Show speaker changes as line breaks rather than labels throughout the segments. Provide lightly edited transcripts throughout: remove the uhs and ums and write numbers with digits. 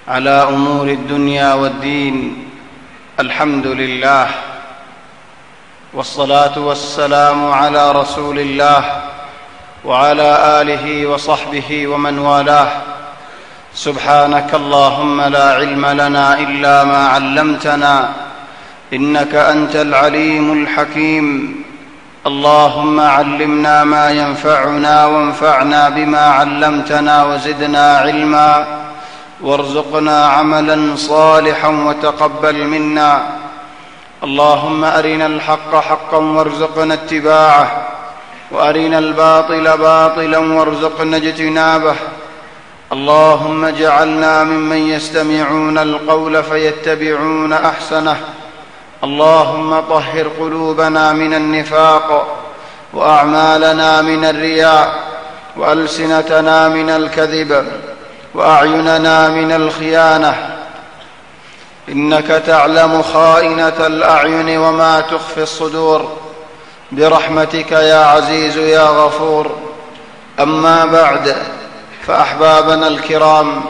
على أمور الدنيا والدين. الحمد لله والصلاة والسلام على رسول الله وعلى آله وصحبه ومن والاه. سبحانك اللهم لا علم لنا إلا ما علمتنا إنك أنت العليم الحكيم. اللهم علمنا ما ينفعنا وانفعنا بما علمتنا وزدنا علما وارزقنا عملا صالحا وتقبل منا. اللهم أرنا الحق حقا وارزقنا اتباعه وأرنا الباطل باطلا وارزقنا اجتنابه. اللهم اجعلنا ممن يستمعون القول فيتبعون أحسنه. اللهم طهر قلوبنا من النفاق وأعمالنا من الرياء وألسنتنا من الكذب وأعيننا من الخيانة، إنك تعلم خائنة الأعين وما تخفي الصدور، برحمتك يا عزيز يا غفور. أما بعد، فأحبابنا الكرام،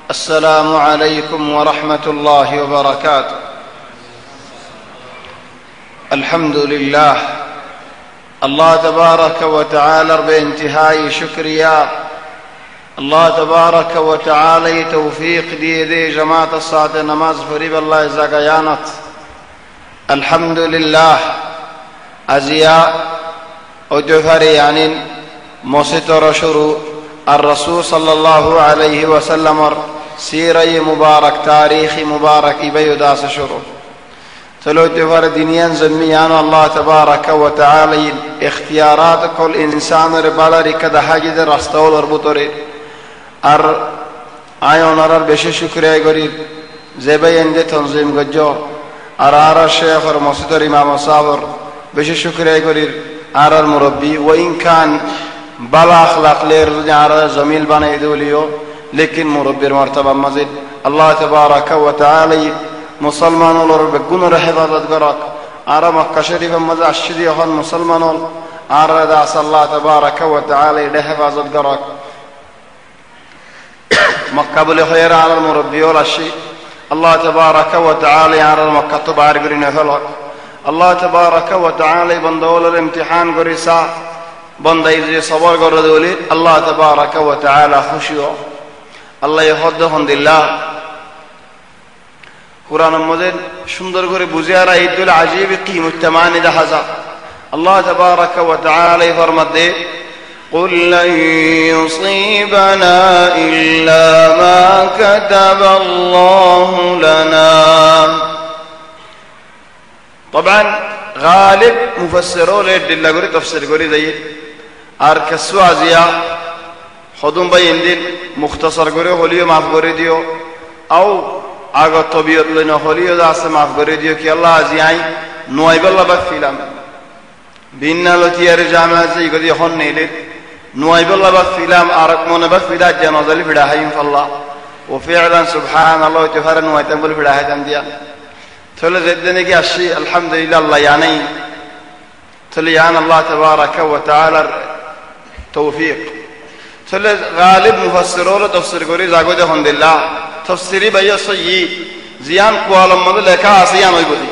السلام عليكم ورحمة الله وبركاته. الحمد لله، الله تبارك وتعالى بانتهاء شكريا. الله تبارك وتعالى توفيق دي جماعة الصلاة نماز فريب الله زكيانت. الحمد لله أزياء ودفر يعني مستر شروع الرسول صلى الله عليه وسلم سيري مبارك تاريخ مبارك بيداس شروع تلو دفر دنيان زميان. الله تبارك وتعالى اختيارات كل إنسان ربالا ركض حاجد رستول وربطوري آيون بش شكريا قريب زبين دي تنظيم قجو الشيخ المصدر إمام صابر بش شكريا قريب المربي، وإن كان بلا أخلاق لير زميل بنا يدوليو لكن مربي مرتبة مزيد. الله تبارك وتعالى مسلمان ولر بقون رحفظت قرق مكة شريفة مزع الشديخ مسلمان داس الله تبارك وتعالى لحفظت قرق مكة بالخير على المربي ولا شيء. الله تبارك وتعالى على مكة تبارك قرين فلق. الله تبارك وتعالى بندول الامتحان قريسا بندي صبر قردولي. الله تبارك وتعالى خشيو الله يخدهم لله قرآن مجيد সুন্দর করে বুঝে আর ঈদুল আজীব কিমত তামানি দেখা। الله تبارك وتعالى فرمته قل لن يصيبنا إلا ما كتب الله لنا. طبعا غالب مفسرون للدل قري تفسير قري زي أركسوا زيا خدوم بيندين مختصر قري خليه معف قري ديو أو آغا طبيعت لنا خليه داس معف قري ديو كي الله زياي نوائب الله بفيلم بيننا لتي رجعنا زي قري خون نيلت نوائب الله بفيلم أركمون بفيلا جنازة لفداهين فالله. وفعلا سبحان الله تفرن ويتنبل فداهين ديا تقول زدني كي الشيء الحمد لله الله يعني تليان الله تبارك وتعالى توفيق. تقول غالب مفسرون تفسير قري زاغو ده الحمد لله تفسيري بيا صحيح زيان قوالم مدل لكا سيان ويقولي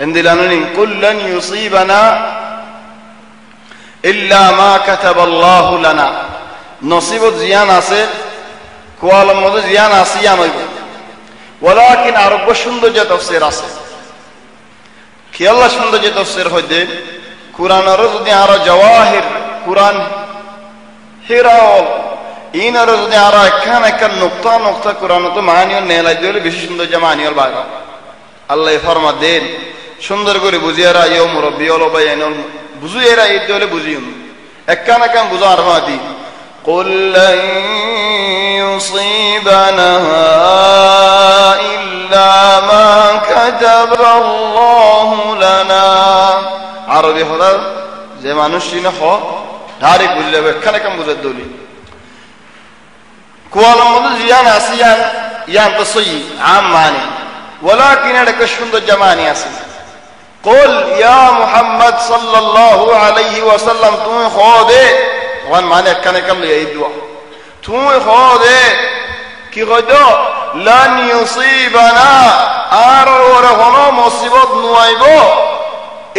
اندلانين قل لن يصيبنا إلا ما كتب الله لنا. نصيب زيان اسه قوالم مدل زيان اسيان ويقولي ولكن عرب شندو جا تفسير اسه كي الله شندو جا تفسير هده قرآن رزق ديارا جواهر قرآن هيراول این رزق ديارا كان نقطة قرآن تو معنی و نیلا دیولی بشی شندو جا معنی و باقا. الله فرما دين সুন্দর করে বুঝিয়ারা ইয়ো মুরব্বি হলো বাইনাল বুঝিয়ারা এই দলে বুঝিয়ুন একখানা কাম বুঝা আরমাতি قل لن يصيبنا إلا ما كتب الله لنا. عربي خدا যে মানুষ চিনে হ ডাইরেক্ট বুঝে যাবে একখানা কাম বুঝার দলি কোয়ালার মধ্যে জিয়ান আসিয়ান ইয়ান তো সই আম মানে ولكن لك সুন্দর জামানি আছে قل يا محمد صلى الله عليه وسلم তুমি খোদে ওয়ান মানে একখানে কাম লই এই দোয়া তুমি খোদে কি কইতো লান ইউসিবানা আর ওরে কোনো মুসিবত নুয়াইব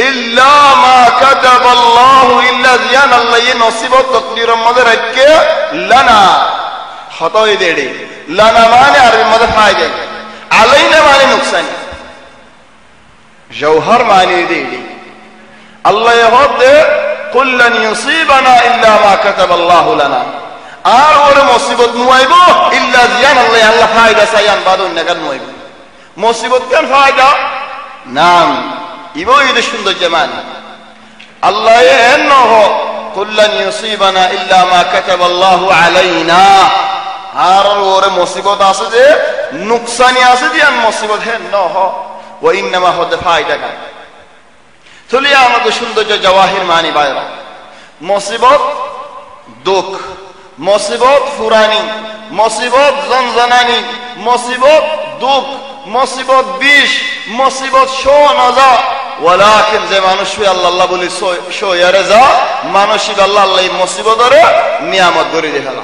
ইল্লা মা কাতাবাল্লাহু ইল্লা জিয়ান আল্লাহ নসিবত তকদিরের মধ্যে রাখকে লানা হতই দেড়ে লানা মানে আরবি মধ্যে পাই যায় আলাইনা মানে নুকসান জওহর মানে দেড়ে আল্লাহ হতে কুল লান ইউসিবানা ইল্লা মা কাতাবাল্লাহু লানা আর ওরে মুসিবত নুয়াইব ইল্লা জিয়ান আল্লাহ ফায়দা সায়ান বাদুন নাগাদ নুয়াইব মুসিবত কেন ফায়দা নাম ইবো ঈদ সুন্দর জামান আল্লাহ এনহ কুল্লান ইউসিবানা ইল্লা মা কাতাবাল্লাহু আলাইনা আর ওরে মুসিবত আছে যে নুকসানি আছে যে মুসিবত হে নহ ওয়া ইনমা হুদ ফায়দা কা চলি আমাদের সৌন্দর্য জওয়াহির মানি বাইরা মুসিবত দুঃখ মুসিবত ফুরানি মুসিবত জনজনানি মুসিবত দুঃখ মুসিবত বিষ মুসিবত শো নজা ওয়ালাকিন যে মানুষ আল্লাহ বলি শো ইয়ারে যা মানসিক আল্লাহ আল্লাহ মুসিবতরে নিয়ামত করে দেখালা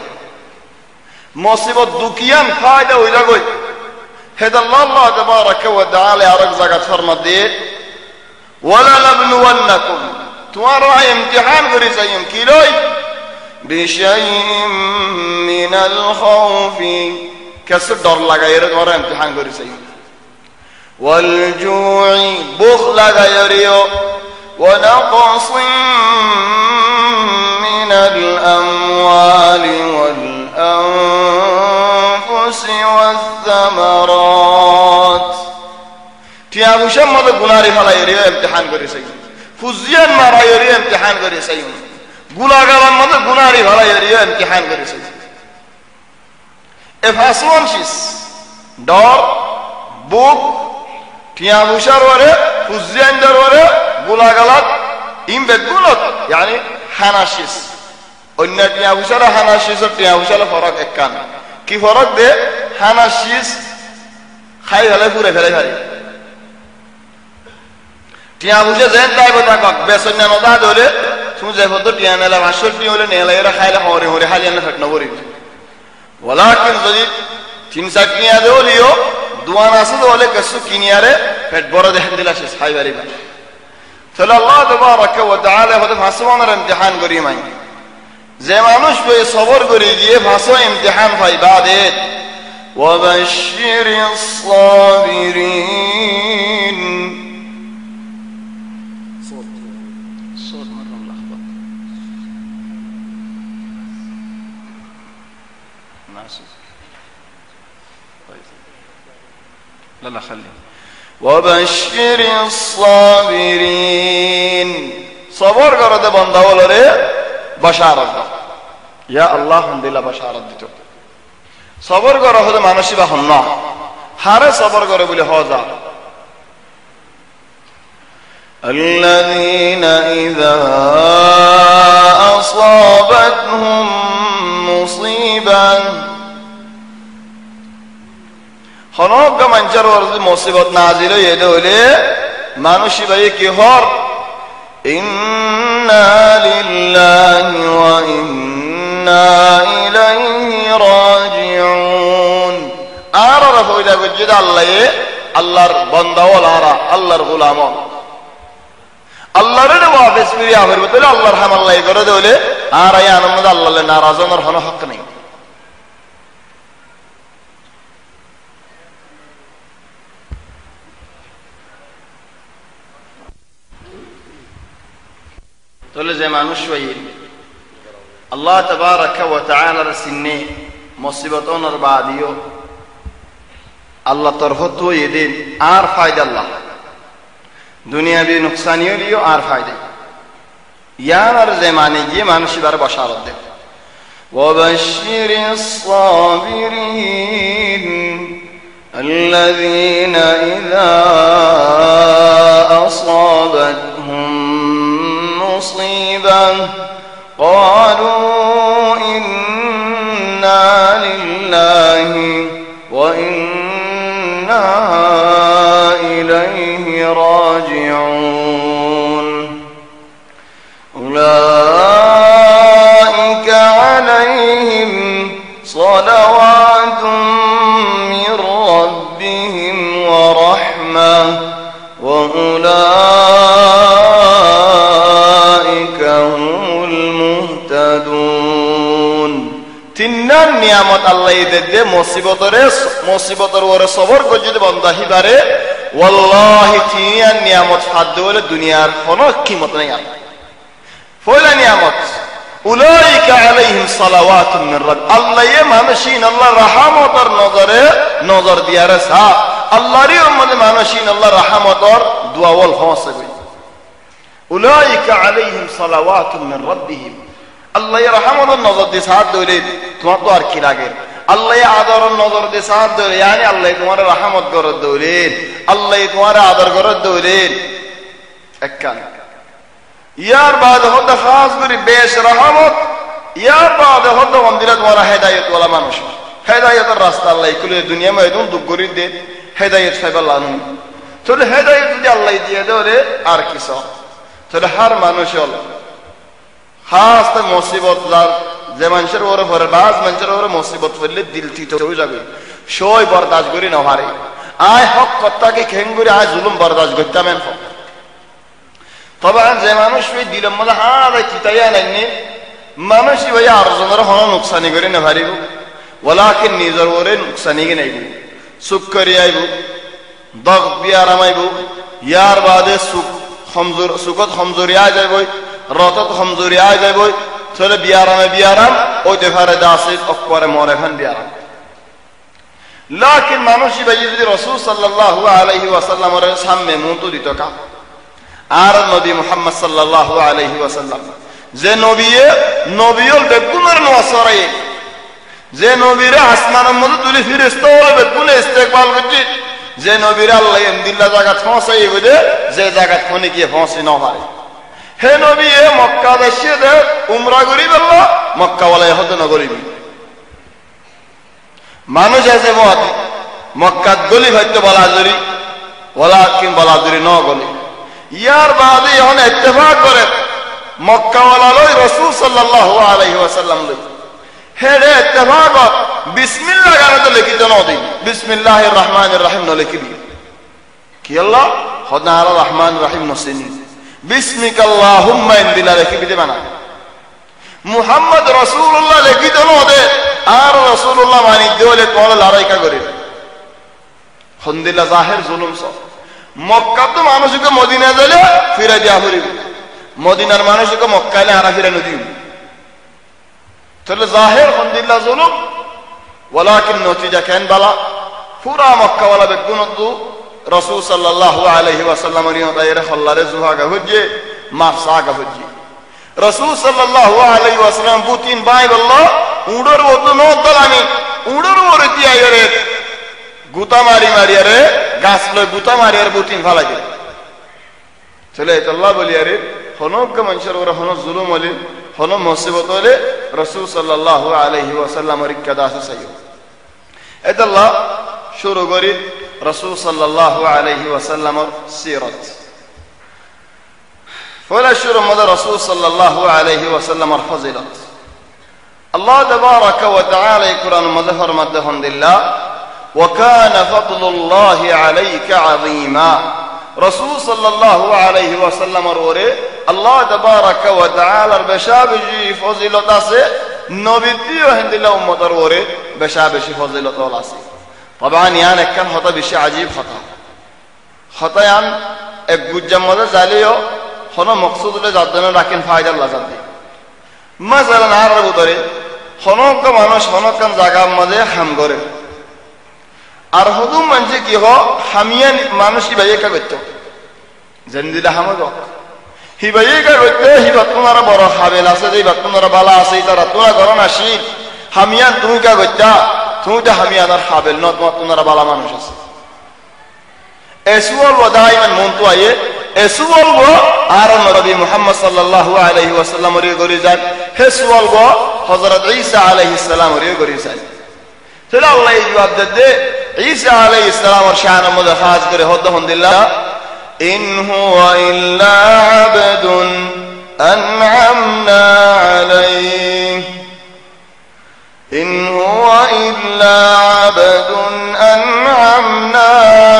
মুসিবত দুকিয়ান ফায়দা হইলা গই হেদ আল্লাহ তাবারাকা ওয়া তাআলা আরেক জায়গা ফরমা দিয়ে ওয়ালা নাবলুওয়ান্নাকুম তোমার ইমতিহান করে যাইম কি লই বিশাইইম মিনাল খাউফি কাছে ডর লাগায় এর তোমার ইমতিহান করে যাইম والجوع بخل غيريو ونقص من الأموال والأنفس والثمرات تيابو شمد گناري فلا يريو امتحان করে সাইম ফুজিয়ান মারা يريو امتحان করে সাইম গুনাহগার মধ্যে গুনারি ফলা يريو امتحان করে সাইম এফাসওয়ানশিস ডর বুক টিয়া বুশার ওরে ফুজিয়ানদার ওরে গুলাগালাত ইমবেগুলত يعني হানাশিস অন্য টিয়া বুশার হানাশিস ও টিয়া বুশার ফরক একখান কি ফরক দে হানাশিস খাই হলে পুরে ফেলে ফেলে টিয়া বুশে যেন তাই বতা কক বেসন্য নদা দলে তুমি যে হতো টিয়া নেলা 500 টি হলে নেলা এরা খাইলে হরে হরে খালি না ফেটনা করি ওয়ালাকিন যদি 3-4 টিয়া দেওলিও দুয়ান আছে দলে কসু কিনিয়ারে পেট বড় দেখেন দিলা শেষ খাই বাড়ি ভাই তাহলে আল্লাহ তাবারাকা ওয়া তাআলা হতে ফাসওয়ানের ইমতিহান করি মাই যে মানুষ বে সবর করে গিয়ে ফাসও ইমতিহান পাই বাদে ওয়া বাশশিরিস সাবিরিন صوت مره ملخبط ناسف لا لا خلي وبشر الصابرين صبر করতে বান্দা বলরে বশারত দাও ইয়া আল্লাহ হামদুলিল্লাহ বশারত দিতো সবর করা হলে মানুষই বা হন না হারে সবর করে বলে হজা الذين إذا أصابتهم مصيبة হনক মানুষের ওপর মুসিবত নাজিল হয়ে হলে মানুষই ভাই কি হর ইন্না লিল্লাহি ওয়া ইন্না ইলাইহি রাজিউন আর রাফুইলা গজ্জিদ আল্লাহ আল্লাহর বান্দা ওলারা আল্লাহর গোলাম আল্লাহর ওয়াফিস ফিরিয়া হইবে তাহলে আল্লাহর হামাল্লাই করে দেলে আর আই আনন্দ আল্লাহর নারাজ হওয়ার কোনো হক নেই তাহলে যে মানুষ হই আল্লাহ তাবারাকা ওয়া তাআলার সিন্নে মুসিবত ওনার বাদিও আল্লাহ তরফত হইদিন আর ফায়দা আল্লাহ দুনিয়াবি নুকসানিও লিও আর ফায়দা ইয়ার যে মানে গিয়ে মানুষ বার বশারত দেন ওয়া বাশশিরিস সাবিরিন আল্লাযীনা ইযা আসাবাতহুম مصيبة قالوا إنا لله وإنا إليه راجعون أولئك عليهم صلوات দে মুসিবতর ওরে সবর করে যদি বন্ধ হিবারে ওয়াল্লাহি তিনিয়ার নিয়ামত ফাদ্দ বলে দুনিয়ার কোনো কিমত নাই আর ফয়লা নিয়ামত উলাইকা আলাইহিম সালাওয়াতুম মির রাbb আল্লাহ এ মানুষিন আল্লাহ রহমতের নজর দিয়ারে সা আল্লাহরই উম্মত মানুষিন আল্লাহ রহমতের দুআওয়াল হওয়াছে উলাইকা আলাইহিম সালাওয়াতুম মির রাব্বিহিম আল্লাহ রহমতের নজর দিয়ে সাথ ধরে তোমার তো আর কি লাগে আল্লাহ আদরের নজর দিয়ে সাথ ধরে yani আল্লাহ তোমার রহমত করে দৌলেন আল্লাহ তোমার আদর করে দৌলেন একখান ইয়ার বাদ হতে খাস করে বেশ রহমত ইয়ার বাদ হতে মন্দিরে তোমার হেদায়েত ওয়ালা মানুষ হেদায়েতের রাস্তা আল্লাহ খুলে দুনিয়া মে একদম দুঃখ করে দে হেদায়েত ফাইবার লানুন তাহলে হেদায়েত যদি আল্লাহ দিয়ে দেয় আর কিছু তাহলে হার মানুষ হল খাস মুসিবত যে মানুষের ওরে ভরে বাজ মানুষের ওরে মুসিবত ফেললে দিল তিতো হয়ে যাবে সই বরদাস্ত করি না হারে আয় হক কর্তাকে খেঙ্গুরি আয় জুলুম বরদাস্ত করতাম তবে যে মানুষ ওই দিলের মধ্যে হাত চিতাইয়া নাইনি মানুষই ভাই আর জনের হন নুকসানি করে না পারিব ওলাকে নিজের ওরে নুকসানি কে নাইব সুখ করি আইব দগ বিয়ারাম আইব ইয়ার বাদে সুখত কমজোরি আয় যাইব রতত কমজোরি আয় যাইব চলে বিয়ারাম ওই দেখারে দাসে অকরে মরে খান বিয়ারাম লাকিন মানুষই ভাই যদি রাসূল সাল্লাল্লাহু আলাইহি ওয়াসাল্লামের সামনে মুতো দিত কা আর নবী মুহাম্মদ সাল্লাল্লাহু আলাইহি ওয়াসাল্লাম যে নবীর বেগুনের নওয়াসরাই যে নবীর আসমানের মধ্যে তুলি ফেরেশতা ওরা বেগুনে ইস্তেকবাল করছে যে নবীর আল্লাহ এমদিল্লা জায়গা পৌঁছাই বলে যে জায়গা কোনে গিয়ে পৌঁছে না পারে হে নবী এ মক্কা দেশে দে উমরা করি বলল মক্কা ওয়ালাই হতে না করিবি মানুষ আছে মক্কাত গলি হইতে বলা জরি ওয়ালাকিন বলা জরি ন গলি ইয়ার বাদে এখন ইত্তেফাক করে মক্কা ওয়ালা লই রাসূল সাল্লাল্লাহু আলাইহি ওয়াসাল্লাম লই হেরে ইত্তেফাক বিসমিল্লাহ গানে লিখিত ন দিই বিসমিল্লাহির রহমানির রহিম ন লিখি দি কি আল্লাহ খোদা আর রহমান রহিম নসিনি বিসমিকাল্লাহুম্মা ইনদিলা লিখি দিতে বানা মুহাম্মদ রাসূলুল্লাহ লিখিত ন দে আর রাসূলুল্লাহ মানি দেওলে তোলা লড়াইকা করে হন্দিলা জাহির জুলুম সব মক্কা তো মানুষকে মদিনা দিলে ফিরে দিয়া করিব মদিনার মানুষকে মক্কাইলে আরা ফিরে নদী তাহলে জাহির হন্দিল্লা জুলুম ওয়ালাকিন নতিজা কেন বালা পুরা মক্কা ওয়ালা বেগুন তো রাসূল সাল্লাল্লাহু আলাইহি ওয়াসাল্লাম এর দায়রে খল্লারে জুহাগা হজ্জে মাফসাগা হজ্জে রাসূল সাল্লাল্লাহু আলাইহি ওয়াসাল্লাম বুতিন বাই বল্লাহ উড়র ওতো নদলামি উড়র ওরে তিয়ারে গুতা মারি আরে গাছ লয় গুতা মারি আর বুতিন ফালাই দিল চলে আল্লাহ বলি আরে হনক মানুষের ওরা হন জুলুম হলে হন মুসিবত হলে রাসূল সাল্লাল্লাহু আলাইহি ওয়াসাল্লামের ইক্কাদাস চাইও এতাল্লাহ শুরু করি রাসূল সাল্লাল্লাহু আলাইহি ওয়াসাল্লামের সিরাত ফলা শুরু মধ্যে রাসূল সাল্লাল্লাহু আলাইহি ওয়াসাল্লামের ফজিলত আল্লাহ তাবারাকা ওয়া তাআলা কুরআন মধ্যে ফরমাতে হামদুলিল্লাহ وكان فضل الله عليك عظيما رسول صلى الله عليه وسلم ওরে আল্লাহ তাবারাকা ওয়া তাআলার বেশাবেশি ফজিলত আছে নবীও হিন্দিলা উম্মতের ওরে বেশাবেশি ফজিলত আছে طبعا ইয়ান একখান হতা বেশি আজীব হতায়ান এক গুজ্জাম মধ্যে জালিও হন মকসুদুলে জাদনে রাখেন ফায়দা লাজাত দি মাসালান আর ভিতরে হনক মানুষ হনকান জায়গার মধ্যে হাম করে আর হুদুম মানছে কি হ হামিয়ান মানুষ হিবাইয়ে কা করতো জেন্দিলা হামদ হিবাইয়ে কা করতো হিবা তোমার বড় হাবেল আছে যে বা তোমার বালা আছে তারা তোরা গরন আসি হামিয়ান তুমি কা করতা তুমি তো হামিয়ানার হাবেল ন তোমার বালা মানুষ আছে এসুল ওয়াদাইমান মনতো আয়ে এসুল গো আর নবী মুহাম্মদ সাল্লাল্লাহু আলাইহি ওয়াসাল্লাম এর গরি যায় হেসুল গো হযরত ঈসা আলাইহিস সালাম এর গরি যায় তাহলে আল্লাহ জবাব দে ঈসা আলাইহিস সালামের শান মধ্যে খাস করে হদ আলহামদুলিল্লাহ ইন হুয়া ইল্লা আবদুন আন'আমনা আলাইহি ইন হুয়া ইল্লা আবদুন আন'আমনা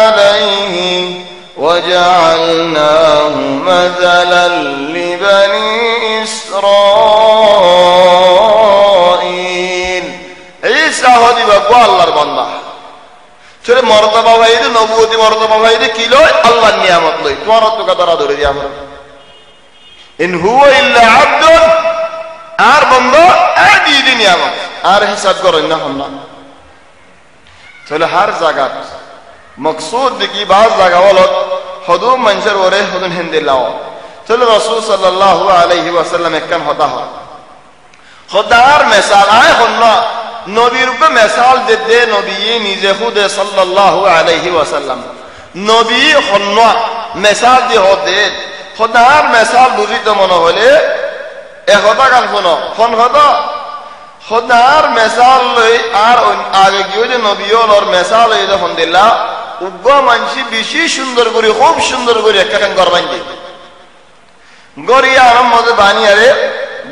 আলাইহি وجعلناه مثلا لبني إسرائيل ঈসা হদিবা বান্দা চলে মর্তবা ভাইদে নবুয়তি মর্তবা ভাইদে কি লয় আল্লাহর নিয়ামত লয় তোমার তো কথা ধরে দিয়া আমরা ইন হুয়া ইল্লা আবদুন আর বান্দা আদি দি নিয়ামত আর হিসাব করেন না হন না চলে হার জায়গা মকসুদ দেখি বাজ জায়গা হলো হদুম মানুষের ওরে হদুন হিন্দি লাও চলে রাসূল সাল্লাল্লাহু আলাইহি ওয়াসাল্লাম একখান হতা হয় খোদার মিসাল আয় হন না নবীর উপর মিসাল দে নবী নিজে খুদে সাল্লাল্লাহু আলাইহি ওয়াসাল্লাম নবী হন না মিসাল দি হদে খোদার মিসাল বুঝিতে মনে হলে এ কথা কাল ফোন কথা খোদার মিসাল লই আর আগে গিয়ে যে নবীর মিসাল লই যখন দিলা উগ্র মানসি বেশি সুন্দর করে খুব সুন্দর করে একখান ঘর বান্ধে গড়িয়া আরাম মধ্যে বানিয়ারে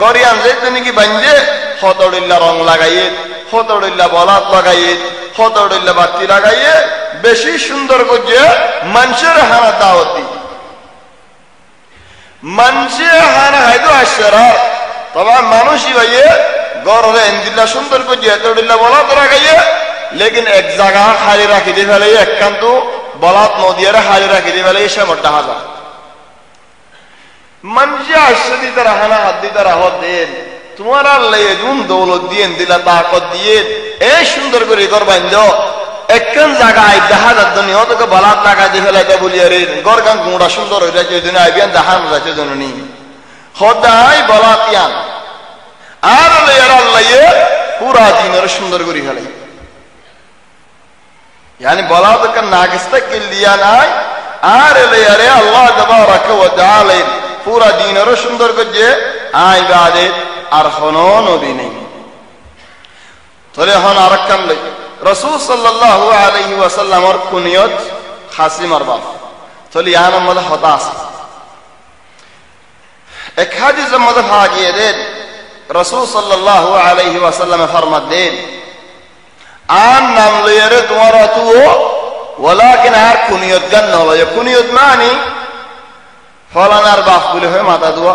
গড়িয়ান যেতে নাকি বান্ধে হতড়িল্লা রং লাগাইয়ে হতড়িল্লা বলাত লাগাইয়ে হতড়িল্লা বাতি লাগাইয়ে বেশি সুন্দর করে মানুষের হানা দাওয়াত দি মানুষের হানা হাইতো আসরা তবে মানুষই ভাইয়ে গড়ে এন্দিল্লা সুন্দর করে হতড়িল্লা বলাত লাগাইয়ে লেকিন এক জায়গা খালি রাখি দিয়ে ফেলে একখান্ত বলাত নদিয়ারে খালি রাখি দিয়ে ফেলে এসে মোটা হাজার মানুষে আসছে দি তারা হানা হাত দি তারা হত দেন তোমার আল্লাহ এজুন দৌলত দিয়ে দিলা তাকত দিয়ে এই সুন্দর করে ঘর বান্ধ একখান জায়গায় দেখা যাত নিও তোকে বলাত লাগাই দিয়ে ফেলাইতে বলিয়া রে ঘর গান গুঁড়া সুন্দর হয়ে যাচ্ছে ওই দিন আইবিয়ান দেখানো যাচ্ছে জননী হদাই বলাত ইয়ান আর আল্লাহ পুরা দিনের সুন্দর করে ফেলাই यानी बला तो का नागिस्ता के लिया नाय आर ले अरे अल्लाह तबारक व तआला पूरा दिन और सुंदर को जे आ इबादत আর হনো নবী নেই তলে হন আরকাম লই রাসূল সাল্লাল্লাহু আলাইহি ওয়াসাল্লামর কুনিয়ত খাসিমার বাপ তলে ইয়ান মধ্যে হতা আছে এক হাদিসের মধ্যে পাওয়া গিয়ে দেন রাসূল সাল্লাল্লাহু আলাইহি ওয়াসাল্লাম ফরমাত দেন आन नाम ले तुम्हारा तू वलाकिन आर कुनियत गन नलय कुनियत मानी फलानार बाप बोले है माता दुआ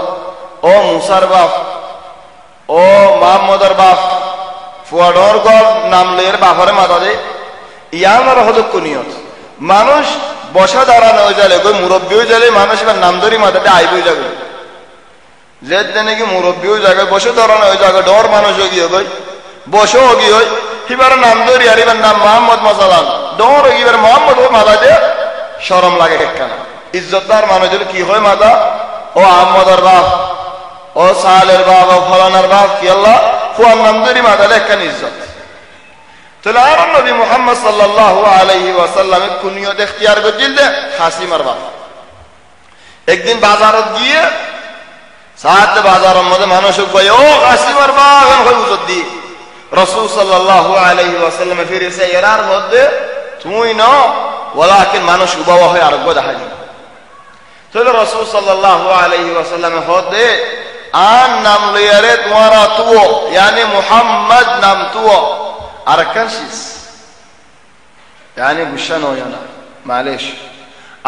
ओ मूसार बाप ओ मोहम्मदर बाप ফুয়াডর গর নাম লের বাপরে মাতা দে ইয়ামার হলো কুনিয়ত মানুষ বসা দাঁড়ানো হয়ে যালে কই মুরব্বী হয়ে যালে মানুষ এবার নাম ধরি মাথাতে আইবই যাবে যে নাকি মুরব্বী হয়ে যাবে বসে দাঁড়ানো হয়ে যাবে ডর মানুষ গিয়ে কই বসে গিয়ে হয় এবার নাম ধরি আর এবার নাম মোহাম্মদ মাসালান ডর এবার মোহাম্মদ ও মাথা দিয়ে শরম লাগে একখানা ইজ্জতদার মানুষের কি হয় মাথা ও আহমদের বাপ ও সালের বাপ ও ফলানার বাপ কি আল্লাহ ফুয়ার নাম ধরি মাথা একখান ইজ্জত তাহলে আর নবী মুহাম্মদ সাল্লাল্লাহু আলাইহি ওয়াসাল্লামের কুনিয়ত ইখতিয়ার করছিল দে খাসিমার বাপ একদিন বাজারত গিয়ে সাথে বাজারের মধ্যে মানুষ কয় ও খাসিমার বাপ এখন ইজ্জত দি রাসূল সাল্লাল্লাহু আলাইহি ওয়াসাল্লাম ফিরেছে এরার মধ্যে তুই না ওয়ালাকিন মানুষ উবাওয়া হয় আরোগ্য দেখা যায় তাহলে রাসূল সাল্লাল্লাহু আলাইহি ওয়াসাল্লাম হদে আন নাম লিয়ারে তোমারা তুও यानी মুহাম্মদ নাম তুও আরকান শিস यानी গুশান হয় না মালেশ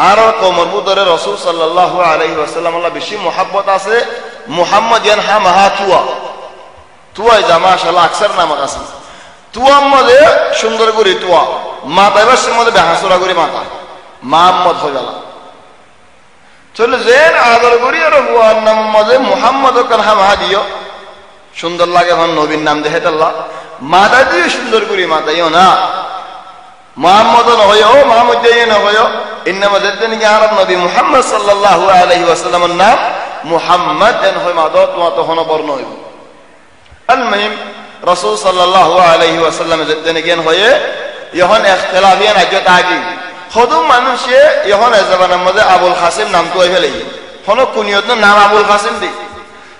আর কোমর বুদরে রাসূল সাল্লাল্লাহু আলাইহি ওয়াসাল্লাম আল্লাহ বেশি মোহাব্বত আছে মুহাম্মদ ইয়ান হা মাহা তুয়া তুয়া জামা শালা আকসার নাম আছে তুয়া মধ্যে সুন্দর করে তুয়া মাতা এবার সে মধ্যে বেহাসুরা করে মাতা মুহাম্মদ হয়ে গেল চলে জেন আদর করি আর হুয়ার নাম মধ্যে মুহাম্মদ কান হা মাহা দিও সুন্দর লাগে হন নবীর নাম দেখে আল্লাহ মাতা দিয়ে সুন্দর করে মাতাইও না মুহাম্মদ নয় ও মুহাম্মদ যাই না হয় ইন্নামা যাদেন কি আরব নবী মুহাম্মদ সাল্লাল্লাহু আলাইহি ওয়াসাল্লামের নাম মুহাম্মদ এন হয় মাদা তোমা তো হন বর্ণ হইব المهم رسول صلى الله عليه وسلم زدنا كان هو يهون اختلافيا اجت আগে خودم মানুষে يهون زبانه মধ্যে আবুল কাসিম নাম তো ফেলে হলো কুনিয়ত নাম আবুল কাসিম দি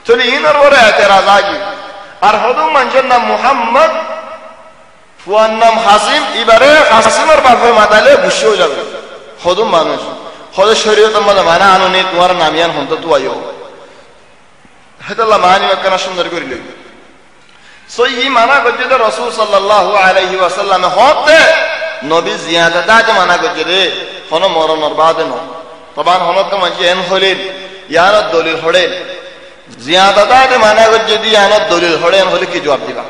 চলে ইনার পরে এতরাজ আগে আর খোদম মানুষের নাম মুহাম্মদ ফুয়ার নাম কাসিম এবারে কাসিমের বাপের মাথালে গুছে হয়ে যাবে খোদম মানুষ খোদ শরীয়তের মধ্যে মানা আনুনি তোমার নামিয়ান হন্ত তো আইও হেতাল্লাহ মানি একখানা সুন্দর করে লই সহি মানা করছে তো রাসূল সাল্লাল্লাহু আলাইহি ওয়াসাল্লাম হতে নবী জিয়াদাত আজ মানা করছে রে কোন মরণের বাদে ন তবান হনত মাঝে এন হলেন ইয়ার দলিল হড়ে জিয়াদাত আজ মানা করছে দি ইয়ার দলিল হড়ে হলে কি জবাব দিবা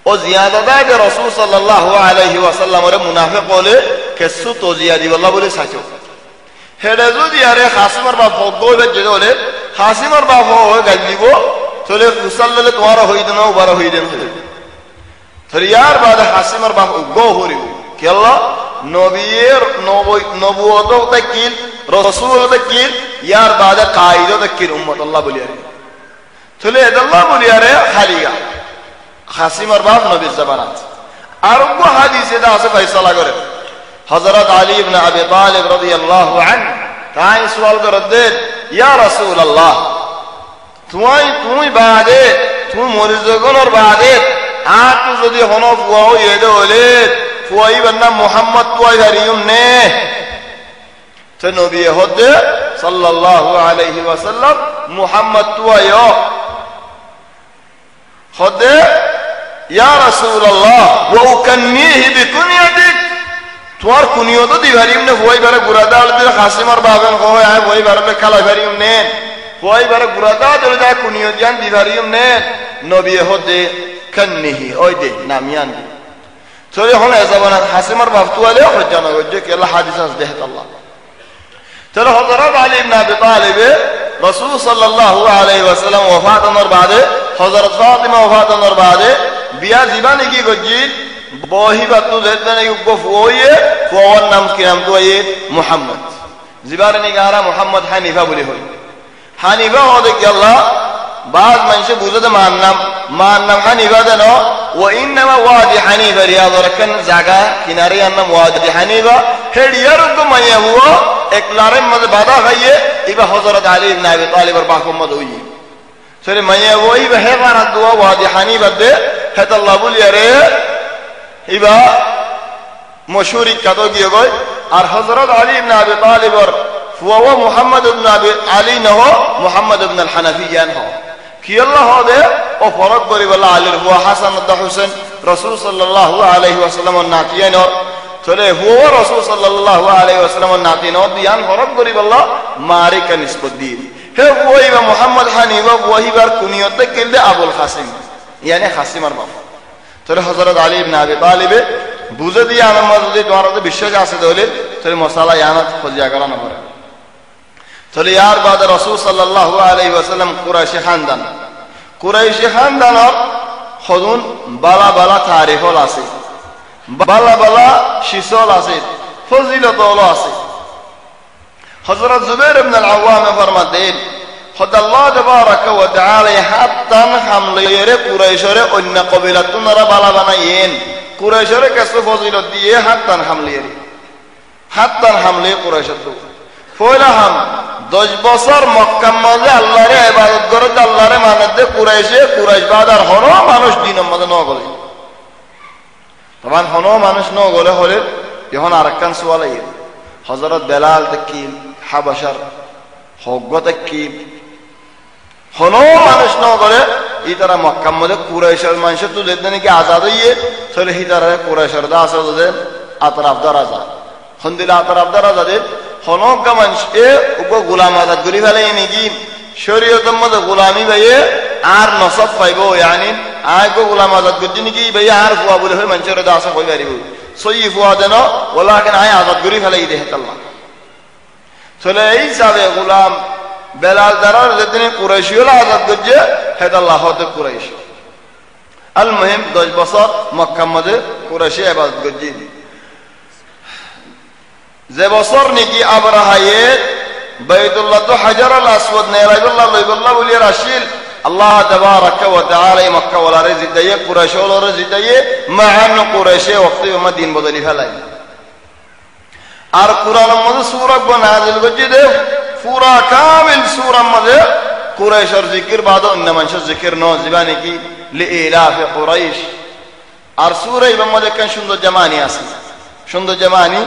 ও জিয়াদাদায় যে রাসূল সাল্লাল্লাহু আলাইহি ওয়াসাল্লামের মুনাফিক বলে কেসু তো জিয়াদি বল্লা বলে সাচো হেডে যদি আরে হাসিমার বাপ গইবে যে বলে হাসিমার বাপ হয়ে গাল দিব চলে মুসাল্লালে তোমার হই দেন ওবার হই দেন তোর ইয়ার বাদে হাসিমার বাপ গো হরিব কি আল্লাহ নবীর নবুয়ত তাকিল রাসূল তাকিল ইয়ার বাদে কায়দা তাকিল উম্মত আল্লাহ বলি আরে চলে আল্লাহ বলি আরে খালিয়া হাসিমার বাপ নবীর জামানাত আর গো হাদিসে দা আছে ফয়সালা করে হযরত আলী ইবনে আবি তালিব রাদিয়াল্লাহু আনহু তাই সওয়াল করে দেন ইয়া রাসূলুল্লাহ তুমি বাদে তুমি মরিজগণর বাদে আর তো যদি হনো ফুয়াও এদে হলে ফুয়াই বান্না মুহাম্মদ তুই হারিয়ম নে তো নবী হদে সাল্লাল্লাহু আলাইহি ওয়াসাল্লাম মুহাম্মদ তুইও হদে ইয়া রাসূলুল্লাহ ওয়া উকান্নিহি বিকুনিয়াতিক তোর কুনিয়ত দি হারিয়ম নে ফুয়াই বারে গুরাদাল দি হাসিমার বাবেন কয় আয় ফুয়াই বারে খালা হারিয়ম নে ফুয়াই বারে গুরাদা দলে যা কুনিয়ত জান দি হারিয়ম নে নবী হদে কান্নিহি ওই দে নামিয়ান চলে হলে জামানাত হাসিমার বাপ তুয়ালে হজ্জানা গজ্জে কে আল্লাহ হাদিস আস দেহত আল্লাহ চলে হযরত আলী ইবনে আবি তালিব রাসূল সাল্লাল্লাহু আলাইহি ওয়াসাল্লাম ওয়াফাত হওয়ার বাদে হযরত ফাতিমা ওয়াফাত হওয়ার বাদে বিয়া জীবনে কি গজ্জি বহিবাতু দেদনে গো ফুয়ে ফুয়ার নাম কি নাম তুয়ে মুহাম্মদ জীবনে নিগারা মুহাম্মদ হানিফা বলি হই হানিফা হদে কি আল্লাহ بعض মানুষে বুঝতে মান নাম হানিফা দেন ও ইনমা ওয়াদি হানিফা রিয়াদ রাখেন জায়গা কিনারে নাম ওয়াদি হানিফা হেডিয়ার কো মাইয়া হুয়া একলারে মধ্যে বাধা খাইয়ে ইবা হযরত আলী ইবনে আবি তালিবের বাহমদ হই সরে মাইয়া ওই বেহবার দোয়া ওয়াদি হানিফা দে হেত আল্লাহ বলি আরে ইবা মশহুরি কাদো গিয়ে গয় আর হযরত আলী ইবনে আবি তালিবের ফুয়া মুহাম্মদ ইবনে আবি আলী নহ মুহাম্মদ ইবনে আল হানাফিয়ান হ কি আল্লাহ দে ও ফরক করি বলা আলীর হুয়া হাসান দা হুসেন রাসূল সাল্লাল্লাহু আলাইহি ওয়াসাল্লামের নাতিয়ান চলে হুয়া রাসূল সাল্লাল্লাহু আলাইহি ওয়াসাল্লামের নাতিয়ান দিয়ান ফরক করি বলা মারিকা নিসবত দি হে ওইবা মুহাম্মদ হানিফা ওইবার কুনিয়তে কেলে আবুল কাসিম ইয়ানি কাসিমার বাপ চলে হযরত আলী ইবনে আবি তালিব বুঝে দিয়া আমার যদি তোমার বিশ্বাস আছে তাহলে চলে মশালা ইয়ানাত খোঁজা করা না পারে চলে ইয়ার বাদে রাসূল সাল্লাল্লাহু আলাইহি ওয়াসাল্লাম কুরাইশি খানদানর হদুন বালা বালা তারিখল আছে বালা বালা শিসল আছে ফজিলত আছে হযরত জুবাইর ইবনে আল আওয়াম ফরমাতেন খোদা আল্লাহ তাবারাক ওয়া তাআলা হাত্তান হামলেরে কুরাইশরে অন্য কবিলাতুনরা বালা বানাইয়েন কুরাইশরে কাছে ফজিলত দিয়ে হাত্তান হামলে কুরাইশত ফয়লা হাম 10 বছর মক্কার মধ্যে আল্লাহরে ইবাদত করে আল্লাহরে মানতে কুরাইশ বাদার হনো মানুষ দিনের মধ্যে ন গলে তখন হনো মানুষ ন গলে হলে এখন আরেকখান সওয়াল আইয়ে হযরত বেলাল তাকি হাবাশার হগত কি হনো মানুষ ন গলে এই তারা মক্কার মধ্যে কুরাইশের মানুষ তো যেতে নাকি আজাদ হইয়ে চলে হি তারা কুরাইশের দা আসাদ দেন আতরাফ দারাজা হন্দিলা আতরাফ দারাজা দেন হনকা মানুষ এ উপ গোলাম আজাদ করি ফেলে নাকি শরীয়তের মধ্যে গোলামি ভাইয়ে আর নসব পাইব ইয়ানি আয় গো গোলাম আজাদ করছি নাকি ভাই আর ফুয়া বলে হয়ে মানুষের দাসা কই পারিব সই ফুয়া দেন ওলা কেন আয় আজাদ করি ফেলে দেহে আল্লাহ চলে এই হিসাবে গোলাম বেলাল দ্বারা যেদিন কুরাইশি হলো আজাদ করছে হেদ আল্লাহ হতে কুরাইশ আল মুহিম 10 বছর মক্কার মধ্যে কুরাইশি ইবাদত করছে যে বছর নাকি আবরাহায়ে বাইতুল্লাহ তো হাজার আল আসওয়াদ নেরাইবুল্লাহ লইবুল্লাহ বলি রাশিল আল্লাহ তাবারাক ওয়া তাআলা মক্কা ওয়ালারে জিতায়ে কুরাইশ ওয়ালারে জিতায়ে মান কুরাইশে ওয়াক্তে মদিন বদলি ফেলাই আর কুরআনের মধ্যে সূরা নাযিল করছে দে পুরা কামিল সূরার মধ্যে কুরাইশের জিকির বাদ অন্য মানুষের জিকির ন জীবানি কি লিইলাফ কুরাইশ আর সূরা এর মধ্যে কোন সুন্দর জামানি আছে সুন্দর জামানি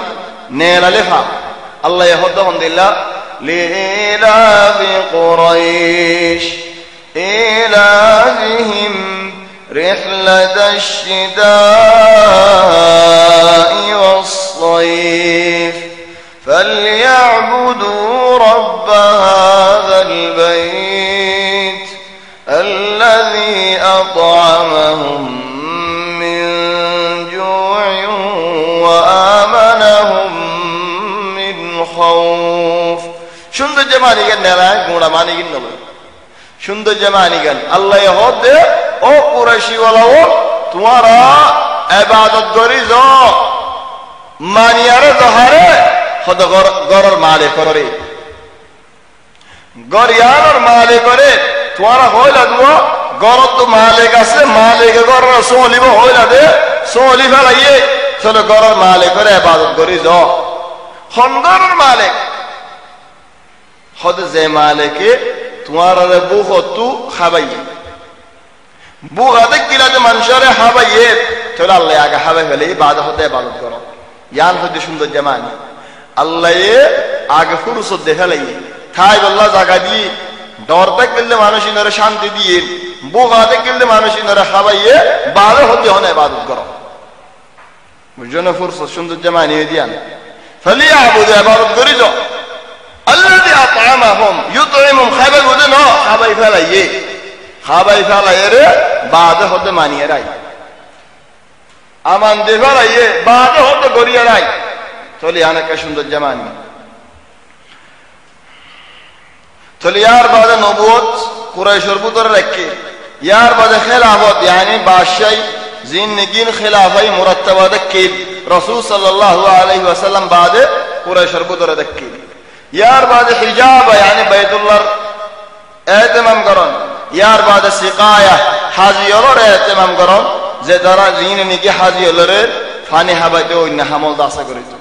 নেরা লেখা আল্লাহ ইয়াহদ আলহামদুলিল্লাহ লিইলাফ কুরাইশ ইলাহিহিম রিহলাতাশ শিদাই ওয়াস সাইফ فليعبدوا رب هذا البيت الذي أطعمهم মানিগেন নেলায় গোড়া মানিগিন নব সৌন্দর্য মানিগেন আল্লাহ হদ দে ও কুরাইশি ওয়ালাও তোমারা ইবাদত করি য মানিয়ারে দহারে হদ গরর মালে করে গরিয়ার মালে করে তোমারা হইলা দুয়া গরর তো মালিক আছে মালিক গরর সলিব হইলা দে সলি ফেলাইয়ে চলো গরর মালে করে ইবাদত করি য হনগরর মালিক হদ যে মালিকে তোমার বুহতু খাবাইয়ে বুহাতে কিলাতে মানুষরে খাবাইয়ে চলো আল্লাহ আগে খাবাই ফেলে বাদ হতে ইবাদত করো ইয়ান হতে সুন্দর জামানি আল্লাহ আগে ফুরসত দেখা লাইয়ে খাই আল্লাহ জায়গা দিয়ে ডরতে গেলে মানুষ ইনরে শান্তি দিয়ে বুহাতে গেলে মানুষ ইনরে খাবাইয়ে বাদ হতে হনে ইবাদত করো বুঝছো না ফুরসত সুন্দর জামানি দিয়ান ফালিয়াবুদু ইবাদত করি যাও الذي اطعمهم يطعمهم খাবার বুঝে না খাবাই ফেলাইয়ে রে বাদে হতে মানিয়ে রাই আমান দে ফেলাইয়ে বাদে হতে গড়িয়ে রাই চলি অনেক সুন্দর জামানি চলি ইয়ার বাদে নবুয়ত কুরাইশের ভিতরে রাখে ইয়ার বাদে খেলাফত yani বাদশাহী জিন্দেগির খেলাফাই মুরাত্তাবা দেখে রাসূল সাল্লাল্লাহু আলাইহি ওয়াসাল্লাম বাদে কুরাইশের ভিতরে দেখে ইয়ার বাদে হিজাব yani বাইতুল্লাহর ইহতিমাম করন ইয়ার বাদে সিকায়া হাজিয়লর ইহতিমাম করন যে দ্বারা জিন নিকে হাজিয়লরের ফানি হাবাইতে অন্য হামল দাসা করিত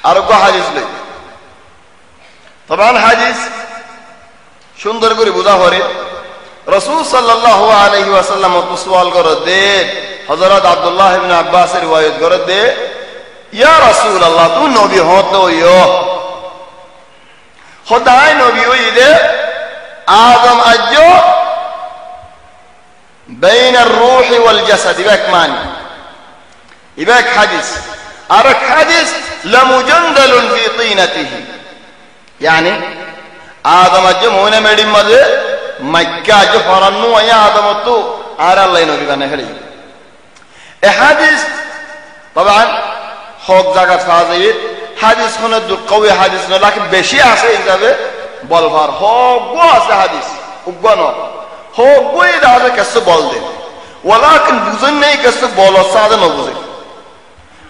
আর কো হাদিস লই তবান হাদিস সুন্দর করে বুঝা হরে রাসূল সাল্লাল্লাহু আলাইহি ওয়াসাল্লাম তো সওয়াল করে দে হযরত আব্দুল্লাহ ইবনে আব্বাস এর riwayat করে দে ইয়া রাসূলুল্লাহ তু নবী হতো ইয়ো খোদাই নবী হইলে আদম আজো بين الروح والجسد يبقى مان يبقى حديث أرك حديث لمجندل في طينته يعني آدم أجو مونا مدين مده مكة أجو فرنو يا آدم تو أرى الله ينوبي بنا هلي الحديث طبعا خوك زكاة فاضية حديث هنا دو قوي حديث لكن بشي عسى إذا بالفار خوك عسى حديث وقنا خوك إذا هذا كسب بالده ولكن بوزن नहीं كسب بالا ساده نبوزه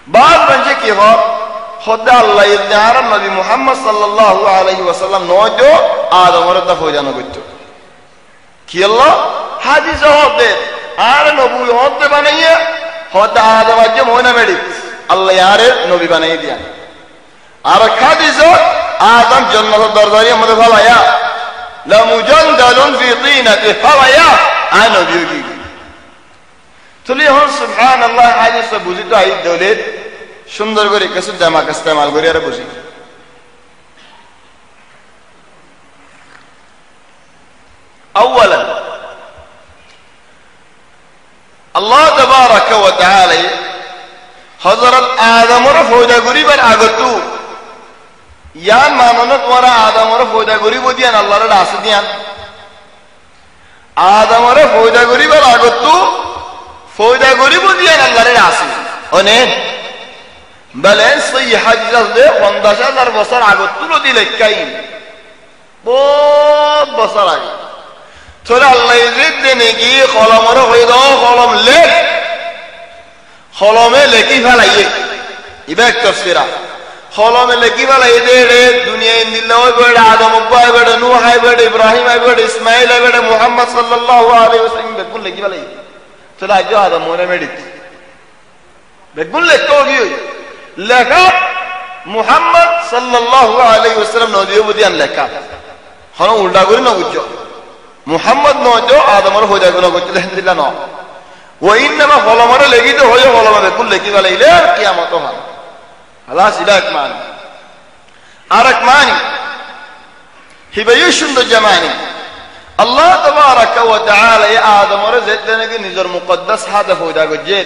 بعد بنجه كيف خدا الله يدعى النبي محمد صلى الله عليه وسلم نوجو آدم ورد فوجانا بچو كي الله حديث هذا آره نبوي هذا بنيه خدا آدم أجمع مونا مديك الله ياره نبي بنيه ديا آره حديث آدم جنة الدردارية مدفعايا لمجندل في طينته فوايا أنا بيجي تليهم سبحان الله حديث بوزيتو أي دولة সুন্দর করে কিছু জামা ইস্তেমাল করে আর বুঝি اولا الله تبارك وتعالى حضرت آدم ر فوجا গরিবের আগতু ইয়ান মানন তোরা আদম র ফৌজা গরিব দিয়ান আল্লাহর রাস দিয়ান আদম র ফৌজা গরিবের আগতু ফৌজা গরিব দিয়ান আল্লাহর রাস অনেক بلين صي حجز ده 15000 বছর আগতু দিলে কাইন বহুত বছর আগে তোরা আল্লাহ ইজ্জত নেকি কলমর হই দাও কলম লেখ কলমে লেখি ফেলাইয়ে ইবাক তাফসীরা কলমে লেখি ফেলাইয়ে দে দুনিয়ায় নিল্লাহ বড় আদম আব্বা বড় নূহ বড় ইব্রাহিম বড় ইসমাঈল বড় মুহাম্মদ সাল্লাল্লাহু আলাইহি ওয়াসাল্লাম বেকুল লেখি ফেলাই তোরা আজ আদম মনে মেডিত বেকুল লেখো কি লেখা মুহাম্মদ সাল্লাল্লাহু আলাইহি ওয়াসাল্লাম নবী বুদিয়ান লেখা হন উল্টা করে না বুঝছো মুহাম্মদ নজো আদমর হয়ে যাবে না বুঝছো আলহামদুলিল্লাহ না ওয়া ইনমা কলমরে লেখিতে হয়ে কলমে বেকুল লেখি ফেলাইলে কিয়ামত হয় خلاص ইলাক মান আরেক মানি হিবায়ু সুন্দর জামানি আল্লাহ তাবারাক ওয়া তাআলা আদমর জেদনেকে নিজের মুকদ্দাস হাদা হয়ে গজে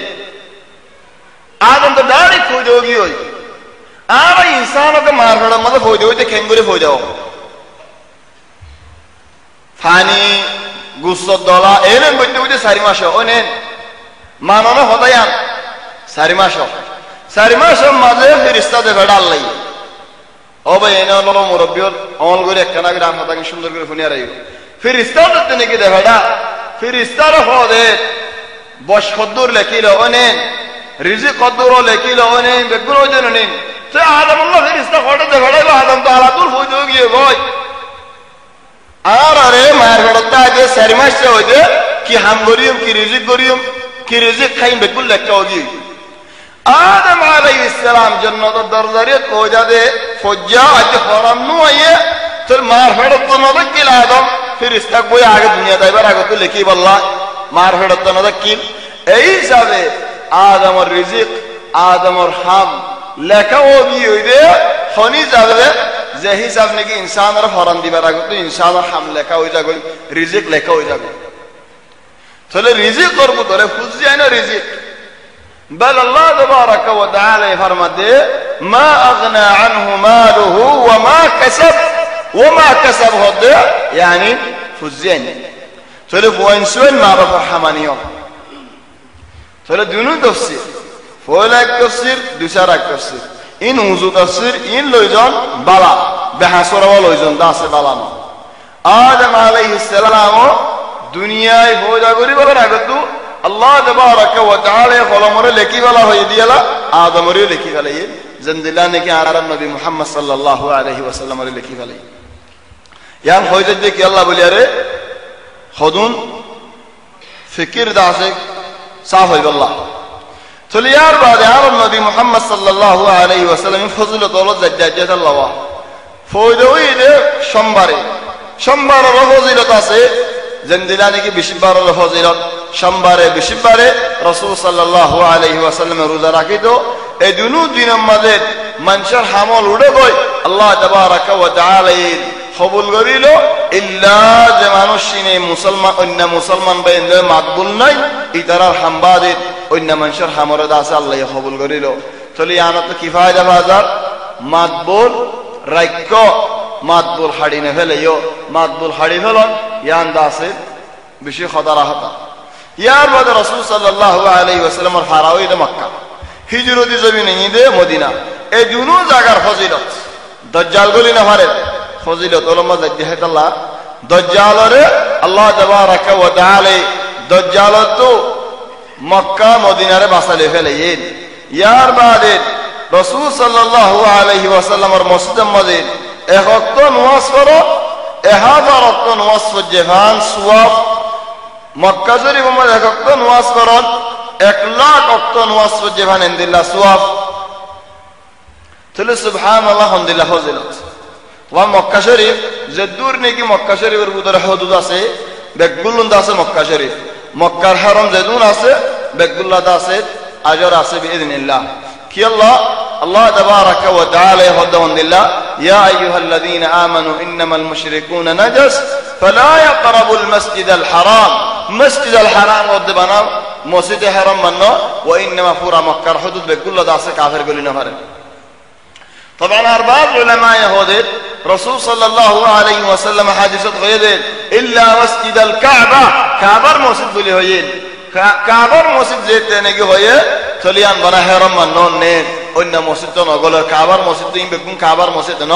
आदम तो दाढ़ी खोज होगी होई आरा इंसानों के मारहड़ा मतलब खोज होई तो खेंगुरे हो जाओ फानी गुस्सा दोला एने बच्चे बच्चे सारी माशो ओने मानो ना होता यार सारी माशो मजे फिर रिश्ता दे बैठा लाई ও ভাই এনে হলো মুরব্বীর অমল করে একখানা করে আমরা তাকে সুন্দর করে শুনিয়ে রাখব ফিরিস্তার নাকি দেখাটা ফিরিস্তার হদে বস কদ্দুর লেখিল অনেন রিজিক কদ্দুর লেখিল অনেন বেগুলো যেন নিন সে আদমুল্লাহ ফিরিস্তা কটা দেখাটাইলো আদম তো আলাদুল হইতে গিয়ে গয় আর আরে মায়ের ঘরটা আগে 4 মাস হইতে কি হাম করিম কি রিজিক খাইম বেগুল লেখা গিয়ে আদম আলাইহিস সালাম জান্নাতের দরজারে কোজাদে ফজ্জা আজ হারাম নুয়ে তোর মার ফেরত না দেখিল আদম ফেরেশতা কই আগে দুনিয়া দাইবার আগে তো লিখি বললা মার ফেরত না দেখিল এই হিসাবে আদমের রিজিক আদমের হাম লেখা ও গিয়ে হনি যাবে যে হিসাব নাকি ইনসানের ফরান দিবার আগে তো ইনসানের হাম লেখা হয়ে যাবে রিজিক লেখা হয়ে যাবে তাহলে রিজিক করবো তোরে ফুজিয়াই না রিজিক بل الله تبارك وتعالى فرمته ما أغنى عنه ماله وما كسب هذا يعني فزين تلف وإنسان ما رفع حمانيه تلف دون تفسير فولك تفسير دوسرك تفسير إن وزو تفسير إن لويزون بلا بحصر ولويزون داس بلا آدم عليه السلام دنيا فوجا غري بلا نقدو আল্লাহ তাবারাকা ওয়া তাআলা কলমরে লেখি বলা হয়ে দিয়ালা আদমরে লেখি ফেলাই জিন্দিলা নাকি আর নবী মুহাম্মদ সাল্লাল্লাহু আলাইহি ওয়াসাল্লামরে লেখি ফেলাই ইয়ান হইতে দেখি আল্লাহ বলি আরে খদুন ফিকির দাসে সাফ হই আল্লাহ চলে ইয়ার বাদে আর নবী মুহাম্মদ সাল্লাল্লাহু আলাইহি ওয়াসাল্লাম ফজিলত হলো জাজ্জাত আল্লাহ ফয়দা হইলে সোমবারের ফজিলত আছে জিন্দিলা নাকি 20 বারের ফজিলত সোমবারে 20 বারে রাসূল সাল্লাল্লাহু আলাইহি ওয়াসাল্লাম রোজা রাখিত এই দুনো দিনের মধ্যে মানুষের হামল উড়ে গয় আল্লাহ তাবারাকা ওয়া তাআলা কবুল করিল ইল্লা যে মানুষ সিনে মুসলমান অন্য মুসলমান বাইন্দে মাকবুল নাই ইতারার হামবাদে অন্য মানুষের হামরে দাসে আল্লাহ কবুল করিল চলি আনত কি ফায়দা বাজার মাকবুল রাক্য মাকবুল হাড়িনে ফেলেও মাকবুল হাড়ি ফেলন ইয়ান দাসে বেশি খদারা হতা ইয়ার বাদে রাসূল সাল্লাল্লাহু আলাইহি ওয়াসাল্লামের ফারাউই দে মক্কা হিজরতি জমিনে ইদে মদিনা এই দুনো জায়গার ফজিলত দাজ্জাল গলি না পারে ফজিলত ওলামা জাজ্জাহাত আল্লাহ দাজ্জালরে আল্লাহ তাবারাকা ওয়া তাআলা দাজ্জাল তো মক্কা মদিনারে বাসালে ফেলেন ইয়ার বাদে রাসূল সাল্লাল্লাহু আলাইহি ওয়াসাল্লামের মসজিদের মধ্যে এক ওয়াক্ত নামাজ পড়ো 1000 ওয়াক্ত নামাজ পড়েন সওয়াব মক্কা শরীফ মধ্যে এক ওয়াক্ত নামাজ পড়ন 1,00,000 ওয়াক্ত নামাজ পড়েন ইনদিল্লাহ সওয়াব তাহলে সুবহানাল্লাহ আলহামদুলিল্লাহ ফজিলত ওয়া মক্কা শরীফ যে দূর নাকি মক্কা শরীফের ভিতরে হুদুদ আছে বেকগুল্লাদ আছে মক্কা শরীফ মক্কার হারাম যেদুন আছে বেকগুল্লাদ আছে আজর আছে বিইذنিল্লাহ কি আল্লাহ তাবারাকা ওয়া তাআলা আলহামদুলিল্লাহ ইয়া আইয়ুহাল্লাযীনা আমানু ইন্নামাল মুশরিকুনা নাজাস ফালা ইয়াকরাবুল মাসজিদাল হারাম মসজিদুল হারাম ওদ বানাও মসজিদে হারাম মানো ওয়া ইন্নামা পুরা মক্কার হুদুদ বেকগুল্লাদ আছে কাফের গলি না পারে طبعا ارباب علماء يهود رسول صلى الله عليه وسلم حديث غير الا مسجد الكعبه كعبه مسجد بلی ہوئے كعبه مسجد যেতে নাকি হয়ে চলিয়ান বনা হারাম মানো নে অন্য মসজিদ তো নগল কাবার মসজিদ দিন বেগুন কাবার মসজিদ ন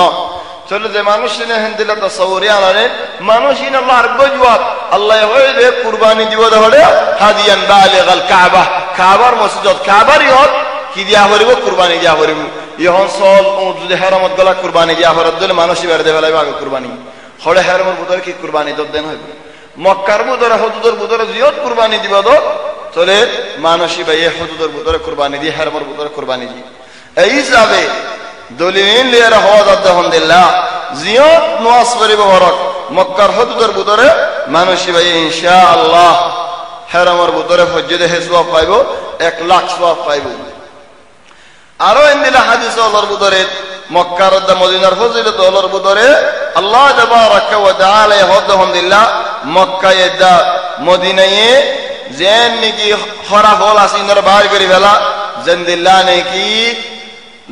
চলে যে মানুষ নে হিন্দিলা তাসাউরি আলারে মানুষ ইন আল্লাহর গজওয়াত আল্লাহ হয়ে দে কুরবানি দিব দহলে হাদিয়ান বালিগাল কাবা কাবার মসজিদ কাবার ইহত কি দিয়া হরিব কুরবানি দিয়া হরিব ইহন সল যদি হারামত গলা কুরবানি দিয়া হরত দিলে মানুষই বের দে ফেলাইব আগে কুরবানি হড়ে হারামের ভিতরে কি কুরবানি তো দেন হইব মক্কার ভিতরে হুদুদের ভিতরে জিয়ত কুরবানি দিব তো চলে মানুষই ভাই হুদুদের ভিতরে কুরবানি দি হারামের ভিতরে কুরবানি দি এই হিসাবে দলিল লিয়ে হওয়া আলহামদুলিল্লাহ জিয়ত নামাজ পড়িব বরক মক্কার হুদুদের ভিতরে মানুষই ভাই ইনশাআল্লাহ হারামের ভিতরে হজ্জে হে সওয়াব পাইব 1,00,000 সওয়াব পাইব আরো ইনদিলা হাদিস আল্লাহর ভিতরে মক্কার ও মদিনার ফজিলত আল্লাহর ভিতরে আল্লাহ তাবারাকা ওয়া তাআলা আলহামদুলিল্লাহ মক্কায়ে দা মদিনায়ে যেন নাকি খরাব হল আসিনর বার করি ফেলা জিন্দিল্লাহ নাকি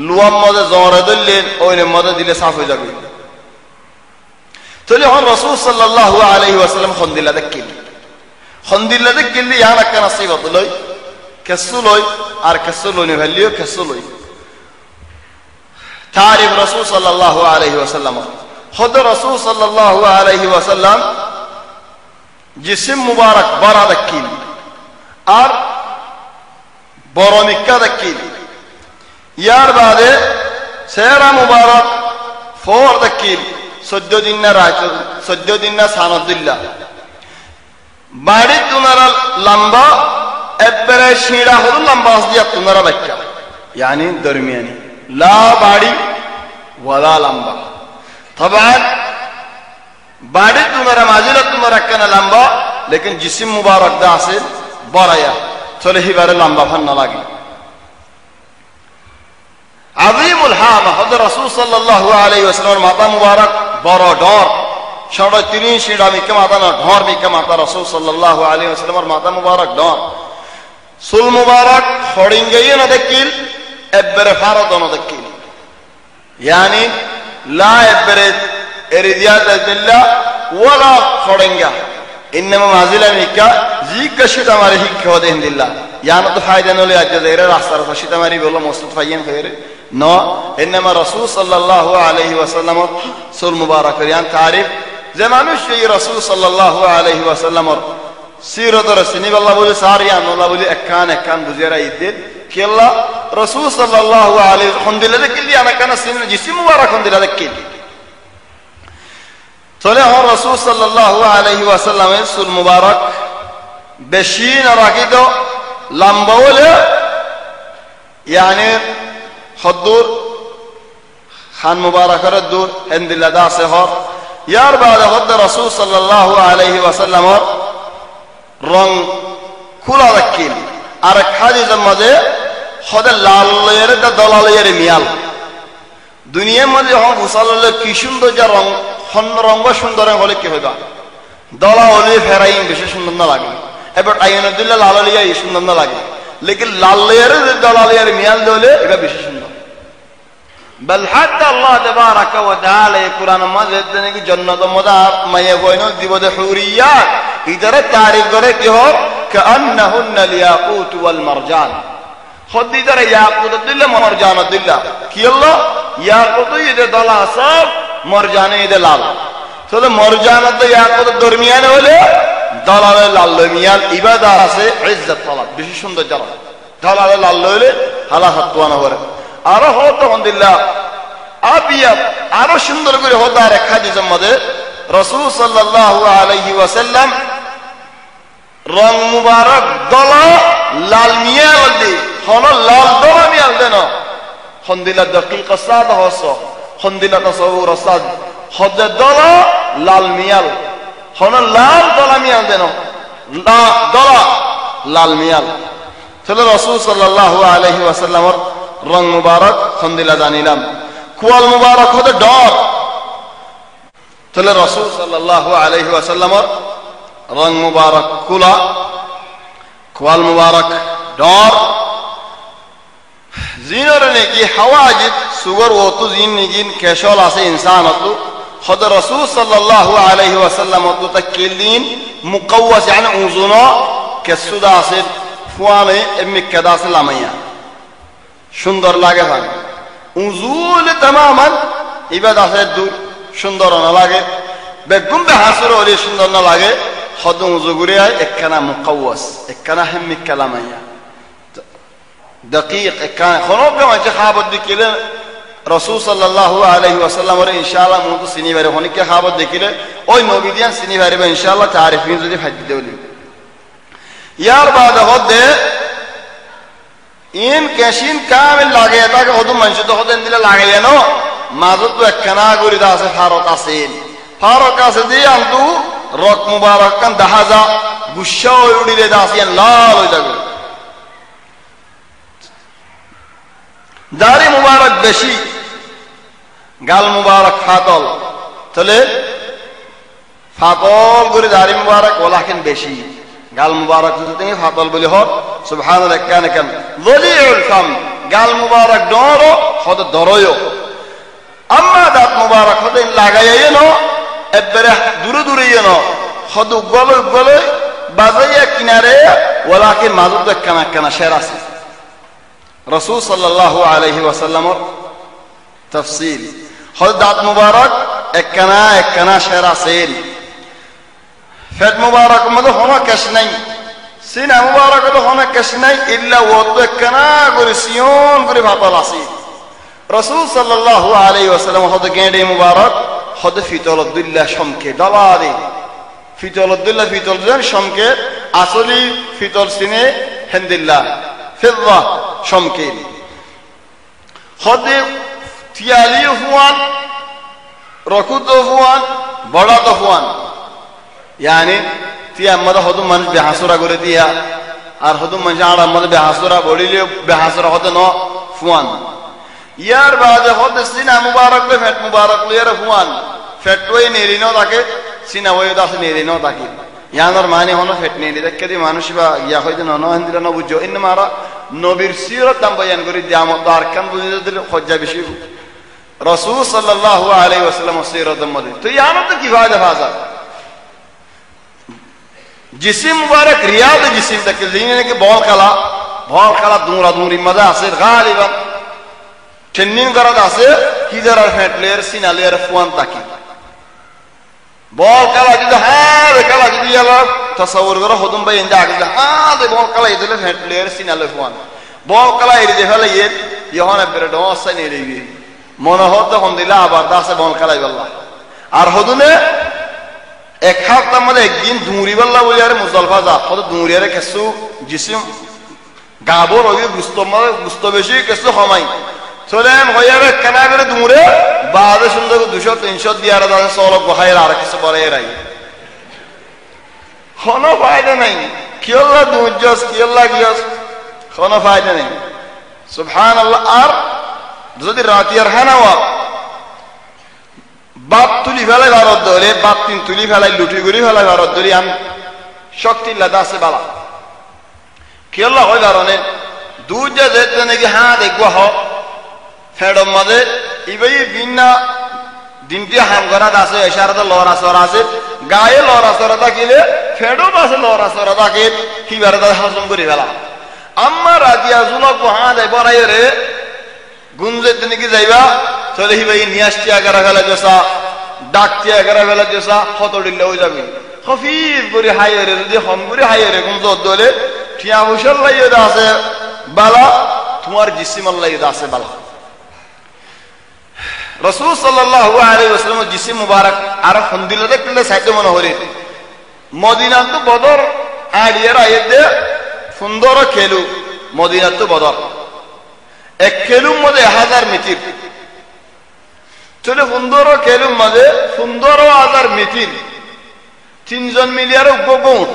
লুয়াম মদে জোরে দিলেন ওইনে মদে দিলে সাফ হয়ে যাবে তাহলে হন রাসূল সাল্লাল্লাহু আলাইহি ওয়াসাল্লাম খন্দিল্লা দেখিলি ইয়ানা কেন সিবত লই কেসু লই আর কেসু লই নে ভ্যালিও কেসু লই تعرف رسول صلى الله عليه وسلم خود رسول صلى الله عليه وسلم جسم مبارك برا دكين আর বড় নিকা দকিল ইয়ার বাদে সেরা মুবারক ফোর দকিল 14 দিন না রাত 14 দিন না সানাদুল্লাহ বাড়ি তুনারা লম্বা একবারে শিরা হল লম্বা দিয়া তুনারা বাক্কা يعني দরমিয়ানি লা বাড়ি ওয়ালা লম্বা طبعا বাড়ি তুনারা মাজিরা তুনারা কেন লম্বা लेकिन जिस्म मुबारक दा আছে বড়ায়া চলে হিবারে লম্বা ফান্না লাগে আযীমুল হামা হযরত রাসূল সাল্লাল্লাহু আলাইহি ওয়াসাল্লামের মাথা মুবারক বড় ডর 30 সিঁড়া মিকে মাথা না ঢর মিকে মাথা রাসূল সাল্লাল্লাহু আলাইহি ওয়াসাল্লামের মাথা মুবারক ডর সুল মুবারক ফড়িঙ্গেই না দেখিল একবারে ফারদ না দেখিল يعني لا একবারে এরিদিয়াত দিল্লাহ ওয়ালা ফড়িঙ্গা انما مازلا ميكا زيك شتا ماري هيك ودين ديلا يعني تو فايده نولي اجزيره راستر شتا ماري بيقول مصطفى فين خير نو انما رسول صلى الله عليه وسلم سول مبارك يعني تعرف زمان الشيء رسول صلى الله عليه وسلم سيرة رسني والله بولي ساريان والله بولي اكان بزيرا يدل كي الله رسول صلى الله عليه الحمد لله كل انا كان سن جسم مبارك الحمد لله كل চলে হর রাসূল সাল্লাল্লাহু আলাইহি ওয়াসাল্লামের সুল মুবারক বেশি না রাখিত লম্বা হলে يعني حضور খান মুবারকের দূর হেন্দিলা দাসে হর ইয়ার বাদে হদ রাসূল সাল্লাল্লাহু আলাইহি ওয়াসাল্লামের রং খোলা রাখিল আর হাদিসের মধ্যে হদ লাল লের দলালের মিয়াল দুনিয়ার মধ্যে হন মুসাল্লাল্লাহ কি সুন্দর যা রং রঙ্গ সুন্দর হলে কি হইবা দলা হলে ফেরাইন বেশি সুন্দর না লাগে এবার আইনুদ্দিল্লাহ লাল লিয়া সুন্দর না লাগে লেকিন লাল লেয়ার দলা লেয়ার মিয়াল দলে এটা বেশি সুন্দর বল হাত্তা আল্লাহ তাবারাকা ওয়া তাআলা এই কুরআন মাজিদ নাকি জান্নাত মদার মায়ে কইনো দিবদে হুরিয়াত ইদারে তারিখ করে কি হয় কান্নাহুন্না লিয়াকুত ওয়াল মারজান খদ্দি দারে ইয়াকুত দিল্লাহ মারজান দিল্লাহ কি আল্লাহ ইয়াকুত ইদে দলা সব মরজানে ইদে লাল তাহলে মরজানত ইয়াকুত দরমিয়ানে হলে দলালে লাল মিয়াল ইবাদত আছে ইজ্জত তালাব বেশি সুন্দর জানা দলালে লাল হলে হালা হাতওয়ানা করে আর হতো আলহামদুলিল্লাহ আবিয়া আরো সুন্দর করে হতো আর এক হাদিসের মধ্যে রাসূল সাল্লাল্লাহু আলাইহি ওয়াসাল্লাম রং মুবারক দলা লাল মিয়াল দি হলো লাল দলা মিয়াল দেন আলহামদুলিল্লাহ দকিক সাদ হসো খন্দিলা তাসাউর সাদ হদ দলা লাল মিয়াল হন লাল দলা মিয়াল দেন লা দলা লাল মিয়াল তাহলে রাসূল সাল্লাল্লাহু আলাইহি ওয়াসাল্লামের রং মুবারক খন্দিলা জানিলাম কোয়াল মুবারক হদ ডর তাহলে রাসূল সাল্লাল্লাহু আলাইহি ওয়াসাল্লামের রং মুবারক কুলা কোয়াল মুবারক ডর জিনরনে কি হাওয়াজিব সুগর ওতু জিন নিগিন কেশল আছে ইনসান অতু খদ রাসূল সাল্লাল্লাহু আলাইহি ওয়াসাল্লাম অতু তাকিলিন মুকাওয়াস يعني উজুনা কেসুদা আছে ফুয়ামে এমনি কেদা আছে লামাইয়া সুন্দর লাগে ভাই উজুল तमामन ইবাদত আছে দূর সুন্দর না লাগে বেগুম বে হাসর ওলি সুন্দর না লাগে খদ উজু গুরে একখানা মুকাওয়াস একখানা হেমমি কালামাইয়া دقيق كان خنوب كما خابت دكيله رسول صلى الله عليه وسلم ان شاء الله مود سني بره هوني كه خابت دكيله اوي نوبيديان سني بره ان شاء الله تعرفين যদি حد دولي यार بعد خد ان كشين كامل লাগে এটাকে হদু মানুষ তো হদেন দিলে লাগে জানো মাঝে তো একখানা গরি দা আছে ফারক আছে দি আনতু রক মুবারক কান দাহাজা গুশা উড়িলে দা আছে লাল হই যাবে দাড়ি মুবারক বেশি গাল মুবারক ফাতল তাহলে ফাতল করে দাড়ি মুবারক ওলাকেন বেশি গাল মুবারক যদি ফাতল বলি হত সুবহানাল্লাহ কান ওয়ালিউল ফাম গাল মুবারক ডরো হদ দরয়ো আম্মা দাঁত মুবারক হতে লাগাইয়ে ন একবারে দূরে দূরে ন হদ গলে বাজাইয়া কিনারে ওলাকেন মাঝে কানা শের আছে রাসূল সাল্লাল্লাহু আলাইহি ওয়াসাল্লাম তফসিল হযরত দাঁত মুবারক একখানা একখানা শের আছেন ফেট মুবারক মধ্যে হনা কেশ নাই সিনা মুবারক তো হনা কেশ নাই ইল্লা ও তো একখানা করে সিয়ন করে ভাতল আছে রাসূল সাল্লাল্লাহু আলাইহি ওয়াসাল্লাম হযরত গেঁড়ে মুবারক হযরত ফিতলুল্লাহ শমকে দালারে ফিতলুল্লাহ ফিতলজন শমকে আসলি ফিতল সিনে হিন্দিল্লাহ ফিদা শমকে হযরত তিয়ালি হুয়ান রকুত হুয়ান বড়া তো হুয়ান यानी তিয়া মদ হদু মানুষ বেহাসুরা করে দিয়া আর হদু মানুষ আড়া মদ বেহাসুরা বড়িলে বেহাসুরা হতে ন ফুয়ান ইয়ার বাদে হতে সিনা মুবারক লে ফেট মুবারক লে ইয়ার ফুয়ান ফেট ওই নেরিনো তাকে সিনা ওই দাস নেরিনো তাকে ইয়ানোর মানে হনো ফেট নেরি দেখে দি মানুষ বা ইয়া হইতে ন হিন্দিরা ন বুঝো ইন মারা নবীর সিরত দাম বয়ান করে দিয়াম তার কান বুঝিতে খজ্জা বেশি রাসূল সাল্লাল্লাহু আলাইহি ওয়াসাল্লাম সিরত মধ্যে তো ইয়ানো তো কি ফায়দা ফাজা जिसिम मुबारक रियाद जिसिम तक जीने के बॉल कला दूरा दूरी मजा आसे गालिबा ट्रेनिंग करत आसे किधर है प्लेयर सीना लेयर फुआन ताकि बॉल कला जिदा है कला जिदी याला तसव्वुर करो खुदम भाई इंदा आगे हां दे बॉल कला इधर है प्लेयर सीना ले फुआन बॉल कला इधर देखले ये यहां पे डॉस से नहीं रही मन होत हम दिला आबादा से बॉल कला अल्लाह और खुदने এক হাফতার মধ্যে একদিন দুঁরিবাল্লা বলে আরে মুজলফা যা হয়তো দুঁরিয়ারে কিছু জিসিম গাবর ওই গুস্ত বেশি কিছু কমাই চলেন হইয়ারে কেনা করে দুঁরে বাদে সুন্দর 200-300 দিয়ে আর দাদা সলক বহাইর আর কিছু পরে এরাই কোনো ফায়দা নাই কিয়ল্লা দুজস কিয়ল্লা গিয়স কোনো ফায়দা নাই সুবহানাল্লাহ আর যদি রাতিয়ার হানাওয়া বাপ তুলি ফেলাই ভারত ধরে বাপ তিন তুলি ফেলাই লুটি গুড়ি ফেলাই ভারত ধরি আমি শক্তি লাদা আছে বালা কি আল্লাহ হয় কারণে দুধ যে যেতে নাকি হ্যাঁ দেখবো হ ফেডম মাঝে ইবাই বিনা দিনটি হাম করা আছে এশারাতে লড়া সরা আছে গায়ে লড়া সরা থাকিলে ফেডম আছে লড়া সরা থাকে কি বারে তাদের হজম করে ফেলা আম্মা রাজিয়া জুলক হ্যাঁ দেখ বড়াই রে গুঞ্জের দিনে কি যাইবা চলে ভাই নিয়ে আসছি এগারো ফেলা জোসা ডাকছি এগারো ফেলা জোসা কত ডিল্লা হয়ে যাবে হফিজ করে হাইয়ারে যদি হম করে হাইয়ারে কোন জোর দলে ঠিয়া বসল লাইয়ে আছে বালা তোমার জিসিমাল লাইয়ে আছে বালা রাসূল সাল্লাল্লাহু আলাইহি ওয়াসাল্লাম জিসিম মুবারক আর ফন্দিলে দেখলে সাইতে মনে হরে মদিনা তো বদর আড়িয়ার আইতে সুন্দর খেলু মদিনা তো বদর এক খেলুর মধ্যে 1000 মিতির চলে সুন্দর খেলুর মধ্যে 15000 মিতির 3 মিলিয়ার উপগুট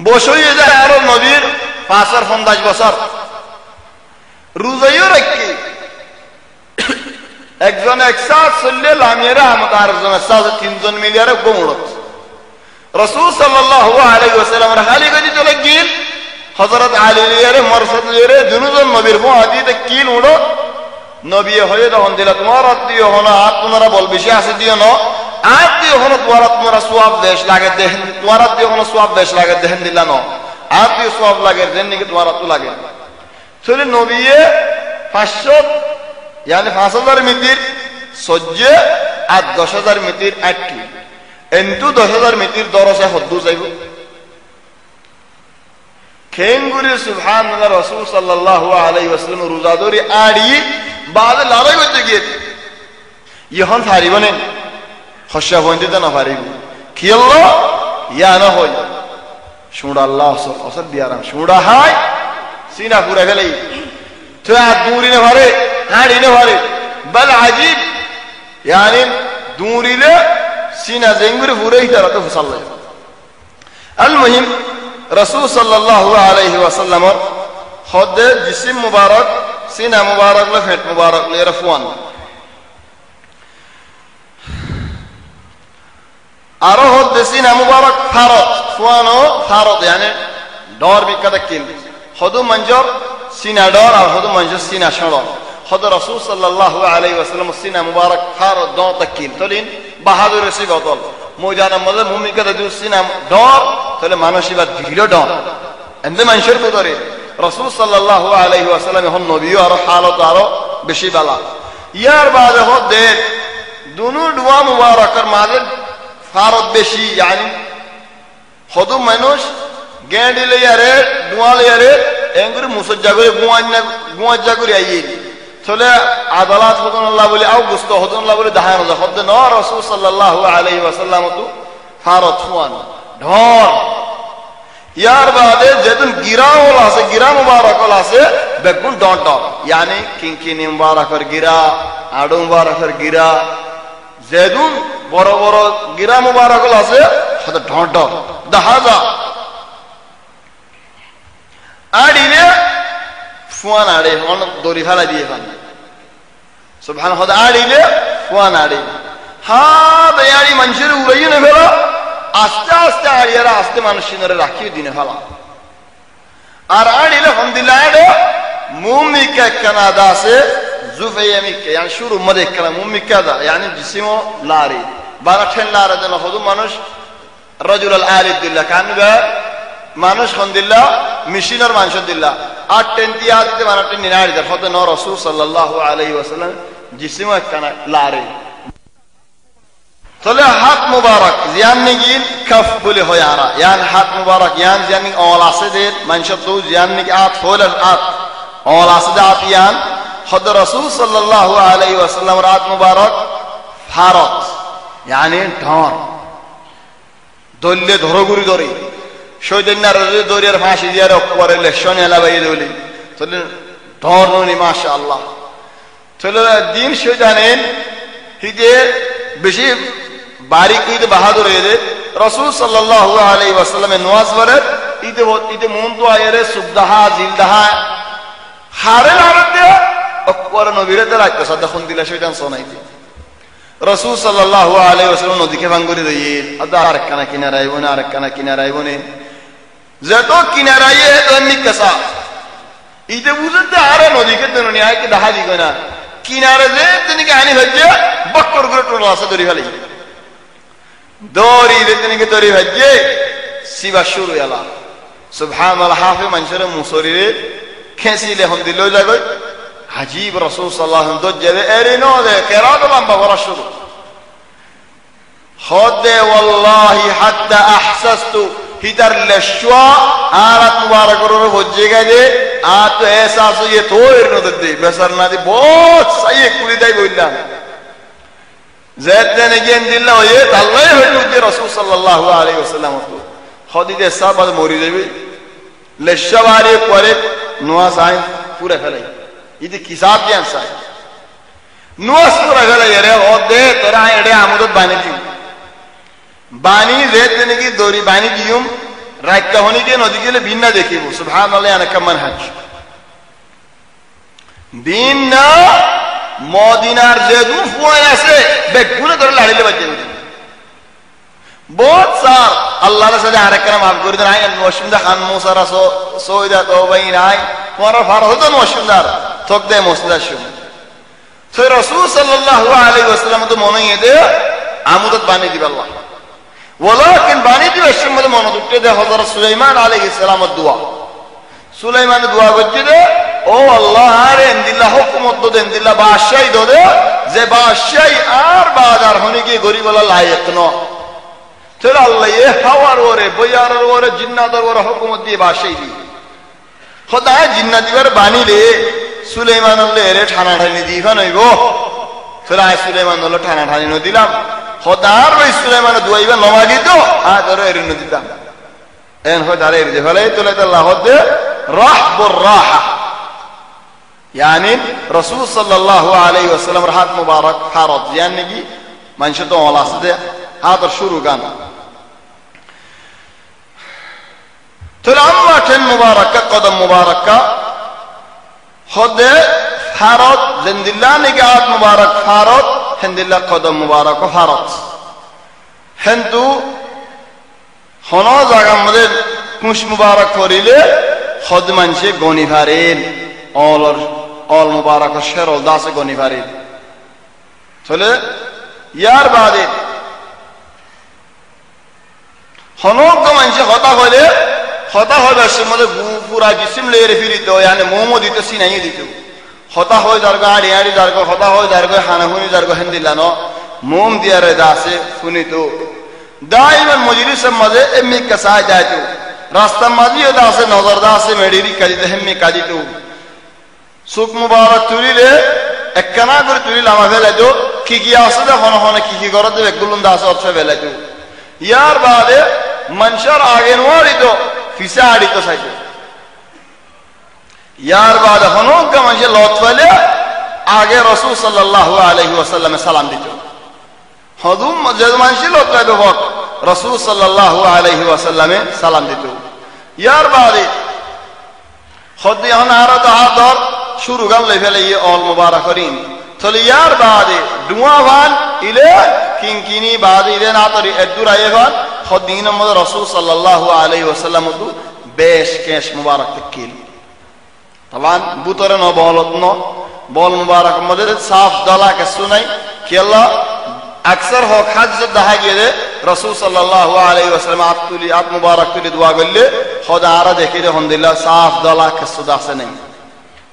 বসইয়ে যায় আরো নবীর 550 বছর রোজাইও রাখি একজন একসাথ চললে লামিয়ারা আমাদের আরেকজন একসাথ 3 মিলিয়ার উপগুট রাসূল সাল্লাল্লাহু আলাইহি ওয়াসাল্লামের হালি গদি চলে গিল হযরত আলী লিয়ারে মরসদ লিয়ারে দুজন নবীর মুআদিতে কিল উড়ো নবী হয়ে তখন দিলা তোমার আত্মীয় হলো আর তোমরা বল বেশি আছে দিও না আত্মীয় হলো তোমার সওয়াব দেশ লাগে দেন তোমার আত্মীয় হলো সওয়াব দেশ লাগে দেন দিলা না আত্মীয় সওয়াব লাগে দেন নাকি তোমার আত্মীয় লাগে চলে নবী 500 yani 5000 মিতির সজ্জে আর 10000 মিতির 80 এন্টু 10000 মিতির দরসে হদ্দু যাইব খেঙ্গুরি সুবহানাল্লাহ রাসূল সাল্লাল্লাহু আলাইহি ওয়াসাল্লাম রোজাদরি আড়ি বাদ লড়াই করতে গিয়ে ইহন ফারিবনে খশা হইতে না ফারিব কি আল্লাহ ইয়া না হই শুন আল্লাহ আসল বিয়ারাম শুড়া হাই সিনা পুরা ফেলাই তো আর দূরি না পারে হাড়ি না পারে বল আজীব yani দূরিলে সিনা জেঙ্গুরি পুরাই তারা তো ফসাল্লাহ আল মুহিম রাসূল সাল্লাল্লাহু আলাইহি ওয়াসাল্লামের হদে জিসিম মুবারক সিনা মুবারক লে ফেট মুবারক লে রফওয়ান আরো হদে সিনা মুবারক ফারত ফুয়ানো ফারত yani ডর বিকাতে কিল হদু মঞ্জর সিনা ডর আর হদু মঞ্জর সিনা শড় হদে রাসূল সাল্লাল্লাহু আলাইহি ওয়াসাল্লাম সিনা মুবারক ফারত দ তাকিল তলিন বাহাদুর রসি বদল ময়দানের মধ্যে ভূমিকা যদি সিনা ডর তাহলে মানুষই ধীরে ডর এমনি মানুষের ভিতরে রাসূল সাল্লাল্লাহু আলাইহি ওয়াসাল্লাম এখন নবী আর হালত আরো বেশি বালা ইয়ার বাদে হদে দুনু দোয়া মুবারকের মাঝে ফারত বেশি yani হদু মানুষ গেঁডিলে ইয়ারে দোয়ালে ইয়ারে এঙ্গুরি মুসজ্জা করে গুয়াজ্জা করে আইয়ে চলে আদালত হদুল্লাহ বলে আও গুস্ত হদুল্লাহ বলে দাহান হদে ন রাসূল সাল্লাল্লাহু আলাইহি ওয়াসাল্লাম তো ফারত ফুয়ান ঢর ইয়ার বাদে যেদিন গিরাওল আছে গিরা মুবারকল আছে বেগুন ডট yani কিনকিনি মুবারকের গিরা আড়ু মুবারকের গিরা যেদিন বড় বড় গিরা মুবারকল আছে হদে ঢট দাহাজা আড়িলে ফুয়ান আড়ে হন দড়ি ফেলা দিয়ে ফান সুবহান হদে আড়িলে ফুয়ান আড়ে হা বেয়ারি মানুষের উড়াইয়ে নে ফেলা আস্তে আস্তে আড়িয়ারা আস্তে মানুষের রাখিয়ে দিনে ফেলা আর আড়িলে হন্দিল্লা আড়ে মুমিকা কানাদা আছে জুফাইয়ামিকা yani শুরু মধ্যে কানা মুমিকা দা yani জিসিমো লারি বারাঠেন লারা দেন হদু মানুষ রাজুল আল আলিদুল্লাহ কানবা মানুষ হন্দিল্লা মিশিনার মানুষ দিল্লা আর টেন্টি আদিতে বারাঠেন নিনাড়ি দা হদে ন রাসূল সাল্লাল্লাহু আলাইহি ওয়াসাল্লাম জিসিমো কানা লারি তাহলে হাত মুবারক জিয়ান নিগিন কফ বলে হয় আরা ইয়ান হাত মুবারক ইয়ান জিয়ান অল আছে দে মানুষ তো জিয়ান নিগ আত হলে আত অল আছে দে আত ইয়ান হদ রাসূল সাল্লাল্লাহু আলাইহি ওয়াসাল্লাম রাত মুবারক ফারত yani ঢর দল্লে ধরগুরি ধরে শৈদন্যার দরিয়ার ফাঁসি দিয়ার পরে লেশন এলা বাই দলি তাহলে ঢর ননি মাশাআল্লাহ তাহলে দিন শৈতানেন হিজে বেশি বারিক ঈদ বাহাদুর এদে রাসূল সাল্লাল্লাহু আলাইহি ওয়াসাল্লামের নওয়াজ বলে ঈদে মন তো আয়েরে সুবদাহা জিলদাহা হারে লারতে অকবর নবীরে রাখতে সাদা দিলা শয়তান সোনাইতে রাসূল সাল্লাল্লাহু আলাইহি ওয়াসাল্লাম নদীকে ভাঙ্গরি দেই আদার কানা কিনারাই বনে আর কানা কিনারাই বনে যত কিনারাই এ দন্নি কাসা ঈদে বুঝতে আরে নদীকে দেন নি আই কি দাহা দিগো না কিনারে যে তিনিকে আনি হজ্জে বক্কর করে টোলা আছে দরি ফেলি দরি রে তিনিকে দরি হজ্জে সিবা শুরু এলা সুবহানাল্লাহ হাফে মানুষের মুসরিরে খেসিলে হম দিল যাবে আজীব রাসূল সাল্লাল্লাহু আলাইহি ওয়াসাল্লাম দজ্জাবে এরে নো দে কেরাত লম্বা বলা শুরু হদে ওয়াল্লাহি হাত্তা আহসাস্তু হিদার লশওয়া আরাত মুবারকর হজ্জে গেছে আ তো এহসাস ये तो এর দে বেসারনা দি বহুত সহি কুলি দাই বললাম জায়দ ने গেন দিল্লা হয়ে আল্লাহ হয়ে রাসূল সাল্লাল্লাহু আলাইহি ওয়াসাল্লাম তো খদিজে সাহাবা মরি যাবে লশওয়ারে পরে নোয়াজ আই পুরো ফেলাই ইদি কিসাব জ্ঞান সাই নোয়াজ পুরো ফেলাই রে ওদে তোরা এডে আমদত বানি দি বানি জেদ ने কি দড়ি বানি দিউম রাইকা হনি কে নদী গেলে বিন্না দেখিব সুবহানাল্লাহ আনা কামান হাজ বিন্না মদিনার যেদু ফুয়াই আছে বেগুনে ধরে লাড়িলে বাজে বহুত সার আল্লাহর সাথে আরেকরা মাফ করে দেন আই ওয়াসিমদা খান মুসা রাসো সৈয়দা তওবাই নাই তোমার ফারজ তো ওয়াসিমদার থক দে মুসদা শু তো রাসূল সাল্লাল্লাহু আলাইহি ওয়াসাল্লাম তো মনে এদে আমদত বানি দিবে আল্লাহ ওয়ালাকিন বানি দিবে সময় মনে দুটে দে হযরত সুলাইমান আলাইহিস সালামের দোয়া সুলাইমান দোয়া করছে দে ও আল্লাহ আরে ইন্দিল্লাহ হুকুমত দেন দিল্লা বাদশাহী দে যে বাদশাহী আর বাজার হনি কি গরিব আল্লাহ লায়েক ন তেরা আল্লাহ এ হাওয়ার ওরে বয়ারের ওরে জিন্নাতের ওরে হুকুমত দিয়ে বাদশাহী দি খোদা জিন্নাত দিবার বানিলে সুলাইমান আল্লাহ এর ঠানা ঠানি দিখান হইব তেরা সুলাইমান আল্লাহ ঠানা ঠানি ন দিলাম খোদার ওই সুলাইমান দুয়াইবা নমাগি তো আ ধরে এর ন দিতাম এন খোদারে এর ফলে তোলে আল্লাহ দে রাহবুর রাহা yani রাসূল সাল্লাল্লাহু আলাইহি ওয়াসাল্লাম রাহাত মুবারক ফারত yani কি মানুষ তো ওলা আছে হাতর শুরু গান তোর আম্মা টেন মুবারকা কদম মুবারকা হদে ফারত জিন্দিল্লাহ নিগাত মুবারক ফারত হিন্দিল্লাহ কদম মুবারক ফারত হিন্দু হনো জায়গা মধ্যে কুশ মুবারক করিলে হদ মানুষে গনি ভারেন অল মুবারক শেরল দাসে গনি ভারেন চলে ইয়ার বাদে হনক মানুষে হতা হলে হতা হবার সময় পুরা জিসিম লেরে ফিরিত yani মোমো দিত সিনাই দিত হতা হয়ে যার গো আড়ি আড়ি যার গো হতা হয়ে যার গো হানা হুনি যার গো হেন্দিলানো মোম দিয়ারে দাসে ফুনিতো দাইমান মজলিসের মাঝে এমনি কাসায় যাইতো রাস্তার মাঝেও দাসে নজর দাসে মেডিরি কাজিতে হেমনি কাজিতো সুখ মুবারক তুলিলে একখানা করে তুলিল আমা ফেলাইতো কি কি আছে হন হনে কি কি করতে একগুলো দাসে অর্থ ফেলাইতো ইয়ার বাদে মানুষের আগে নোয়ারিত ফিসে আড়িত চাইতো ইয়ার বাদে হনজ্ঞা মানুষের লত ফেলে আগে রসুল সাল্লাল্লাহু আলাইহি ওয়াসাল্লামে সালাম দিত হদুম যে মানুষের লত ফেলে হোক রসুল সাল্লাল্লাহু আলাইহি ওয়াসাল্লামে সালাম দিত ইয়ার বাদে হদি হন আরো তো হাত ধর শুরু গান লই ফেলে ইয়ে অল মুবারক করিন তাহলে ইয়ার বাদে ডুয়া ভান ইলে কিনকিনি বাদে ইলে না তরি এদুর আয়ে ভান হদিন মধ্যে রসুল সাল্লাল্লাহু আলাইহি ওয়াসাল্লাম তো বেশ কেশ মুবারক তকিল তবান বুতরে ন বলত ন বল মুবারক মধ্যে সাফ দলা কে সুনাই কি আল্লাহ আকসর হক হাজ দাহা গিয়ে রসুল সাল্লাল্লাহু আলাইহি ওয়াসাল্লাম আতুলি আত মুবারক তুলি দোয়া করলে খোদা আরা দেখি রে হন্দিল্লাহ সাফ দলা কে সুদা আছে নাই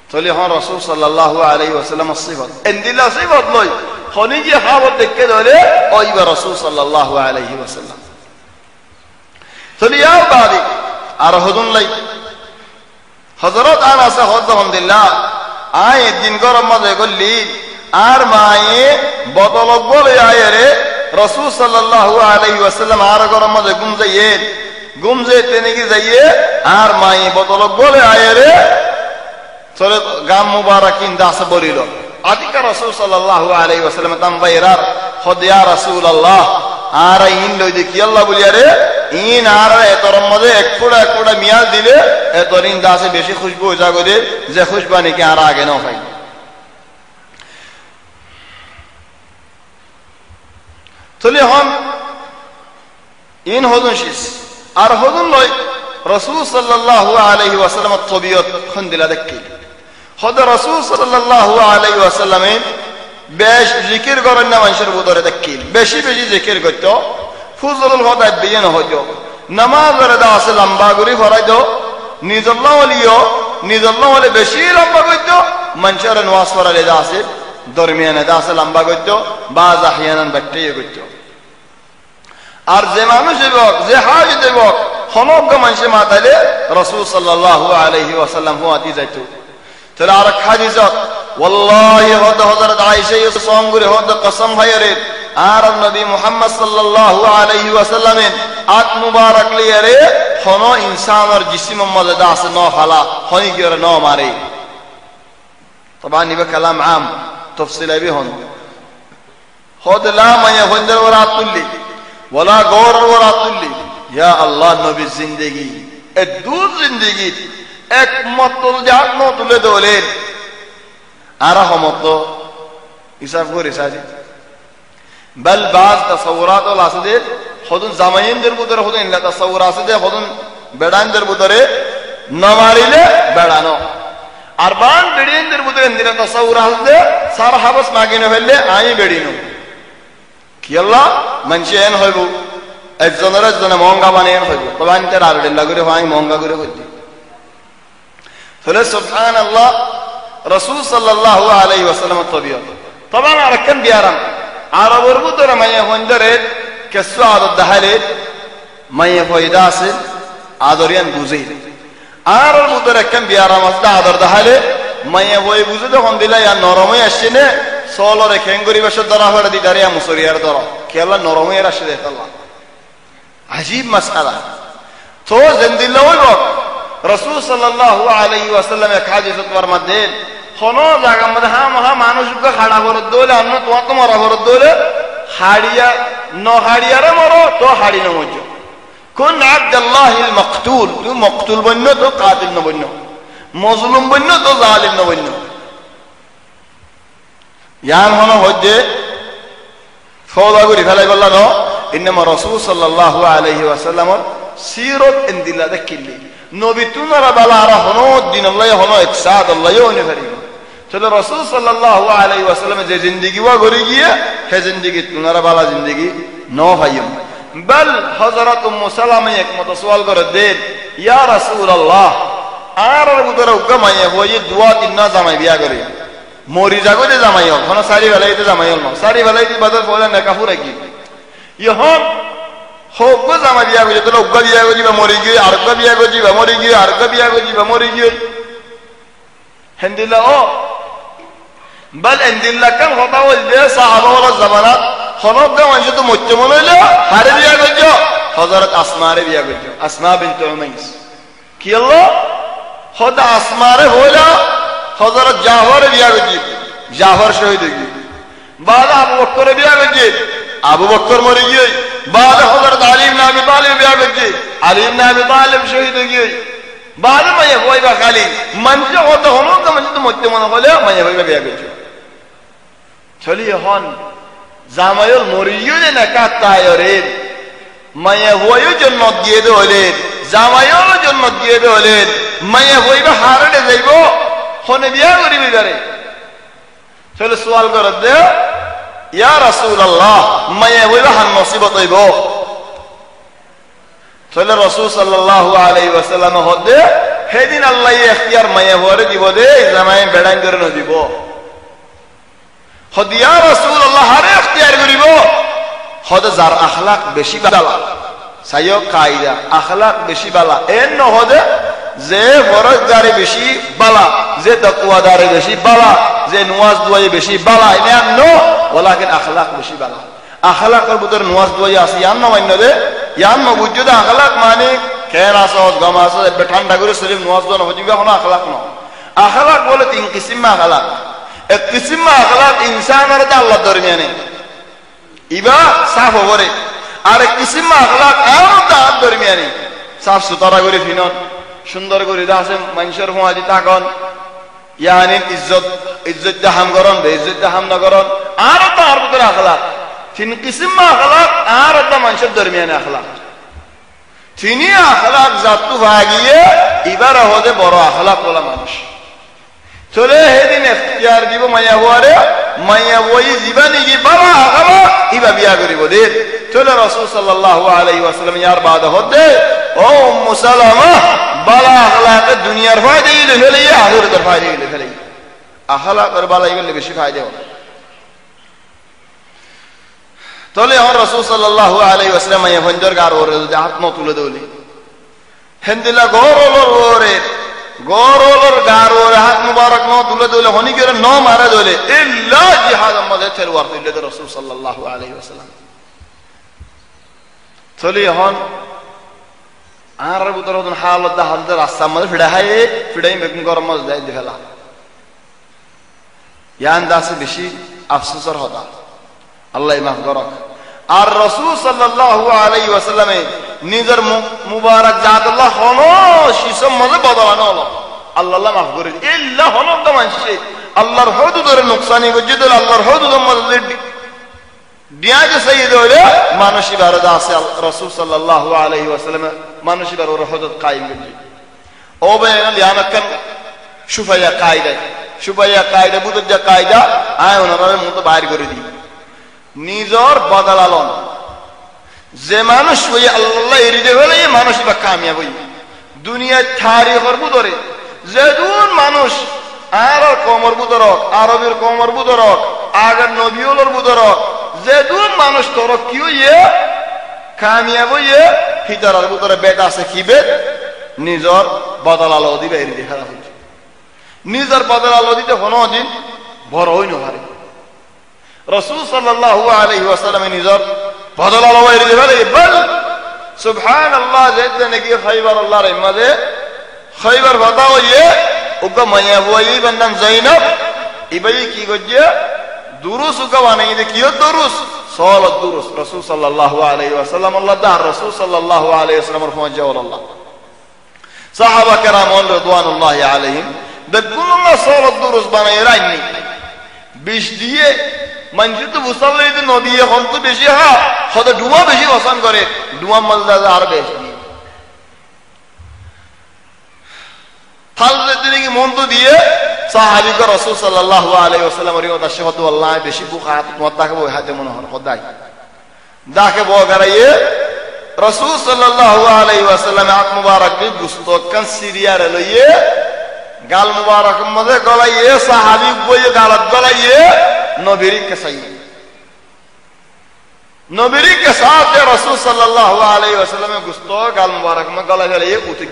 তাহলে হন রসুল সাল্লাল্লাহু আলাইহি ওয়াসাল্লাম সিফত এন্দিল্লাহ সিফত লই হনি যে হাবত দেখে ধরে ওইবা রসুল সাল্লাল্লাহু আলাইহি ওয়াসাল্লাম তাহলে ইয়ার বাদে আর হদুন লাই হযরত আনাস হযরতুল্লাহ আয় দিন গরম মধ্যে গল্লি আর মায়ে বদলক বলে আয় রে রাসূল সাল্লাল্লাহু আলাইহি ওয়াসাল্লাম আর গরম মধ্যে ঘুম যাইতে নাকি যাইয়ে আর মায়ে বদলক বলে আয় রে চলে গাম মুবারাকিন দাস বলিল আদিকা রাসূল সাল্লাল্লাহু আলাইহি ওয়াসাল্লাম তাম বাইরার খদ ইয়া রাসূলুল্লাহ আর ইন লই দেখি আল্লাহ বলিয়া রে ইন আর এতর মধ্যে এক ফোড়া মিয়াল দিলে এতরিন দাসে বেশি খুশবু হয়ে যাবে যে খুশবানি কি আর আগে না হয় তাহলে হন ইন হদুন শিস আর হদুন লই রাসূল সাল্লাল্লাহু আলাইহি ওয়াসাল্লাম তবিয়ত খন দিলা দেখি হদ রাসূল সাল্লাল্লাহু আলাইহি ওয়াসাল্লামে বেশ জিকির করেন না মানুষের ভিতরে দেখি বেশি বেশি জিকির করত ফুজলুল হদায় বিয়ে হইতো নামাজের দাসে লম্বা করে ফরাইতো নিজল্লাহ হলে বেশি লম্বা করতো মানুষের নামাজ পড়ালে দাসে দরমিয়ানে দাসে লম্বা করতো বা জাহিয়ানান বাট্টিয়ে করতো আর যে মানুষ দেবক যে হাজ দেবক সমগ্র মানুষের মাথালে রাসূল সাল্লাল্লাহু আলাইহি ওয়াসাল্লাম হুয়াতি যাইতো তাহলে আর খাদিজত ওয়াল্লাহি হযরত আয়েশা সঙ্গরে হদ কসম ভাইরে আর নবী মুহাম্মদ সাল্লাল্লাহু আলাইহি ওয়াসাল্লামের আত মুবারক লিয়ে রে হন ইনসানের জিসম মধ্যে দাস ন ফালা হনি গরে ন মারে তবা নিবে কালাম আম তফসিল বি হন হদ লা মায়া হন্দর ওরাতুল্লি ওয়ালা গৌর ওরাতুল্লি ইয়া আল্লাহ নবী জিন্দেগি এ দূর জিন্দেগি একমাত্র জাত ন তুলে দলেন আর হমত হিসাব করে সাজি بل بعض تصورات والاسدير خودن زماین در بودره خودن لا تصور اسده خودن বেড়ান در بودره نماریله বেড়ানো আর বান বেড়িন در بودره ইন্দিরা تصور আসده সার হাবস মাগিনে ফেললে আই বেড়িনো কি আল্লাহ মানশেন হইব একজনের জন্য মহঙ্গা বানিয়ে হইব তবে আনতে রাবেন লাগরে হয় মহঙ্গা করে হইতে ফলে সুবহানাল্লাহ রাসূল সাল্লাল্লাহু আলাইহি ওয়াসাল্লাম তবিয়ত তবে আর কেন বিয়ারাম আরবের ভিতরে মাইয়া হন্দরে কেসু আদর দাহালে মাইয়া ফয়দা আছে আদরিয়ান বুঝে আর ওর ভিতরে কেন বিয়ারাম আছে আদর দাহালে মাইয়া বই বুঝে যখন দিলা ইয়া নরমই আসছে নে সলরে খেঙ্গুরি বেশর ধরা হয়ে দি দাঁড়িয়া মুসরিয়ার ধরা কেলা নরমই আসে দেখে আল্লাহ আজীব মাসআলা তো জিন্দিল্লাহ হইব রাসূল সাল্লাল্লাহু আলাইহি ওয়াসাল্লাম এক হাদিসত ফরমাতে কোনো জায়গা মধ্যে হা মানুষকে খাড়া করে দোলে অন্য তোমার তো মরা করে দোলে হাড়িয়া ন হাড়িয়ারে মরো তো হাড়ি ন মজ কোন আব্দুল্লাহিল মাকতুল তুই মাকতুল বন্য তো কাতিল ন বন্য মজলুম বন্য তো জালিম ন বন্য ইয়ান হনো হজ্জে ফওদা করি ফেলাই বললা ন ইন্নামা রাসূল সাল্লাল্লাহু আলাইহি ওয়াসাল্লাম সিরত ইনদিল্লাহ দেখিলি নবী তুনারা বালারা হনো দিন আল্লাহ হনো একসাথ আল্লাহ ইউনি ফরি চলো রাসূল সাল্লাল্লাহু আলাইহি ওয়াসাল্লাম যে জিন্দেগি ওয়া গরি গিয়ে হে জিন্দেগি তুনারা বালা জিন্দেগি নো হাইম বল হযরত উম্মু সালামা এক মত সওয়াল করে দেন ইয়া রাসূলুল্লাহ আর বুদরা উকমায়ে হই দুয়া দিন না জামাই বিয়া করে মরি জাগতে জামাই হল কোনো সারি বেলাইতে জামাই হল না সারি বেলাইতে বাজার পড়ে না কাপড় রাখি ইহন হোক জামা বিয়া করছে তোলা উগ্গা বিয়া করছি বা মরি গিয়ে আরগ্গা বিয়া করছি বা মরি গিয়ে আরগ্গা বিয়া করছি বা মরি গিয়ে হেন্দিল্লা ও বল হেন্দিল্লা কেন কথা বলছে সাহাবা ওয়ালা জামানাত হনগ্গা মানুষ তো মরতে মনে হইলো হারে বিয়া করছো হযরত আসমারে বিয়া করছো আসমা বিনত উমাইস কি হলো হদা আসমারে হইলা হযরত জাফর বিয়া করছি জাফর শহীদ হয়ে গিয়ে বাদ আবু বকর বিয়া করছি আবু বকর মরে গিয়ে বাদ হযরত আলী ইবনে আবি তালিব বিয়া করছি আলী ইবনে আবি তালিব শহীদ হয়ে গিয়ে বাদ মায়ে হইবা খালি মানুষ হতো হলো তো মানুষ তো মরতে মনে হলে মায়ে হইবা বিয়া করছো চলি হন জামাইল মরে গিয়ে না কাতায়রে মায়ে হইও জন্য দিয়ে হলেন জামাইল জন্য দিয়ে হলেন মায়ে হইবা হারড়ে যাইব হনে বিয়া করিবি বারে চলে সওয়াল করে দে ইয়া রাসূলুল্লাহ মায়ে হইবা হান মুসিবত হইব চলে রাসূল সাল্লাল্লাহু আলাইহি ওয়াসাল্লাম হদে হেদিন আল্লাহ ইখতিয়ার মায়ে হরে দিব দে জামাই বেড়াই করে ন দিব হদ ইয়া রাসূলুল্লাহ হারে ইখতিয়ার করিব হদ যার আখলাক বেশি বালা সাইয়ো কায়দা আখলাক বেশি বালা এন ন হদে যে ফরজগারে বেশি বালা যে তাকওয়াদারে বেশি বালা যে নামাজ দুয়ায়ে বেশি বালা এনে নো ওয়ালাকিন আখলাক বেশি বালা আখলাকের ভিতর নামাজ দুয়ায়ে আছে ইয়ান না মান্য দে ইয়ান ন বুঝছো দে আখলাক মানে খের আসত গম আসত ঠান্ডা করে শরীর নামাজ দন হজিবা কোনো আখলাক ন আখলাক বলে তিন কিসিম আখলাক এক কিসিম আখলাক ইনসান আর আল্লাহ দরমিয়ানে ইবা সাফ করে আর এক কিসিম আখলাক আর তার দরমিয়ানে সাফ সুতরা করে ফিনন সুন্দর করে আছে মানুষের সমাজে তাকন ইয়ানি ইজ্জত দাহাম করন বেইজ্জত দাহাম না করন আর তার ভিতরে আখলাক তিন কিসিম আখলাক আর একটা মানুষের দরমিয়ানে আখলাক তিনি আখলাক জাতু ভাগিয়ে এবার হতে বড় আখলাক বলা মানুষ চলে হেদিন ইখতিয়ার দিব মায়া হওয়ারে মায়া ওই জীবনে কি বড় আখলাক ইবা বিয়া করিব দে চলে রাসূল সাল্লাল্লাহু আলাইহি ওয়াসাল্লাম ইয়ার বাদ হতে ও উম্মু সালামা বালা আখলাক দুনিয়ার ফায়দা ইলে ফেলে আখিরাতের ফায়দা ইলে ফেলে আখলাক আর বালা ইলে বেশি ফায়দা হয় তলে আর রাসূল সাল্লাল্লাহু আলাইহি ওয়াসাল্লাম এই হঞ্জর গার ওরে হাত ন তুলে দেউলি হেন্দিলা গরলর গার ওরে হাত মুবারক ন তুলে দেউলে হনি করে ন মারা দেউলে ইল্লা জিহাদ আমাদের তরওয়ার তুলে দে রাসূল সাল্লাল্লাহু আলাইহি ওয়াসাল্লাম তলে হন আর ভিতর হন হালত দা হালত রাস্তা মধ্যে ফিড়াই মেকিং গরম মধ্যে যাই দিফেলা ইয়ান দাসে বেশি আফসোসর হতা আল্লাহ মাফ করক আর রাসূল সাল্লাল্লাহু আলাইহি ওয়াসাল্লামে নিজের মুবারক জাত আল্লাহ হলো শিসম মধ্যে বদলানো হলো আল্লাহ মাফ করে ইল্লা হলো তো মানুষে আল্লাহর হুদুদের নুকসানি গজিদ আল্লাহর হুদুদের মধ্যে দিয়া যে সাইয়্যিদ হইলে মানসী বারদা আছে রাসূল সাল্লাল্লাহু আলাইহি ওয়াসাল্লাম মানসী বার ওর হুদুদ কায়েম করে ও বেন লিয়ানাকান সুফাইয়া কায়দা বুঝুর যা কায়দা আয় ওনার মতো বাইর করে দিই নিজর বদলালন যে মানুষ ওই আল্লাহ এরিদে হলে মানুষ বা কামিয়াব হই দুনিয়ায় থারি করবো ধরে যেদুন মানুষ আর কমর বুদরক আরবের কমর বুদরক আগের নবীওলর বুদরক যেদুন মানুষ তোর কি হইয়ে কামিয়াব হইয়ে হিতার বুদরে বেদ আছে কি বেদ নিজর বদলালো দিবে এরিদে খারাপ হচ্ছে নিজর বদলালো দিতে কোনো দিন বড় হই নহারে রাসূল সাল্লাল্লাহু আলাইহি ওয়াসাল্লাম নিজর বদলালো এরিদে ফেলে বল সুবহানাল্লাহ যেতে নাকি খাইবার আল্লাহর ইমাদে খাইবার বাতাও ইয়ে ওকে মায়া বুয়াই বান্দাম যায়নাব ইবাই কি গজ্জে দুরুস ওকে বানাই দে কিও দুরুস সালাত দুরুস রাসূল সাল্লাল্লাহু আলাইহি ওয়াসাল্লাম আল্লাহ দা রাসূল সাল্লাল্লাহু আলাইহি ওয়াসাল্লামের ফওয়াজা আল্লাহ সাহাবা کرام রাদিয়াল্লাহু আলাইহিম বেকুল্লাহ সালাত দুরুস বানাই রাইনি বিশ দিয়ে মানুষ তো মুসাল্লি তো নদী এখন তো বেশি হা হয়তো ডুবা বেশি পছন্দ করে ডুবা মজদা আর বেশি থাল দিনে কি মন তো দিয়ে সাহাবী কো রাসূল সাল্লাল্লাহু আলাইহি ওয়াসাল্লাম রিওয়াত আশহাদু আল্লাহ বেশি বুখাত মুতাকে বই হাতে মনে হয় খোদাই দাকে বগারায়ে রাসূল সাল্লাল্লাহু আলাইহি ওয়াসাল্লাম আত মুবারক বি গুস্তকান সিরিয়া লইয়ে গাল মুবারক মধ্যে গলাইয়ে সাহাবি বইয়ে গালত গলাইয়ে নবীর কাছাই নবীর কাছাতে রাসূল সাল্লাল্লাহু আলাইহি ওয়াসাল্লামের গোশত গাল মুবারক মধ্যে গলায় ফেলাইয়ে উঠে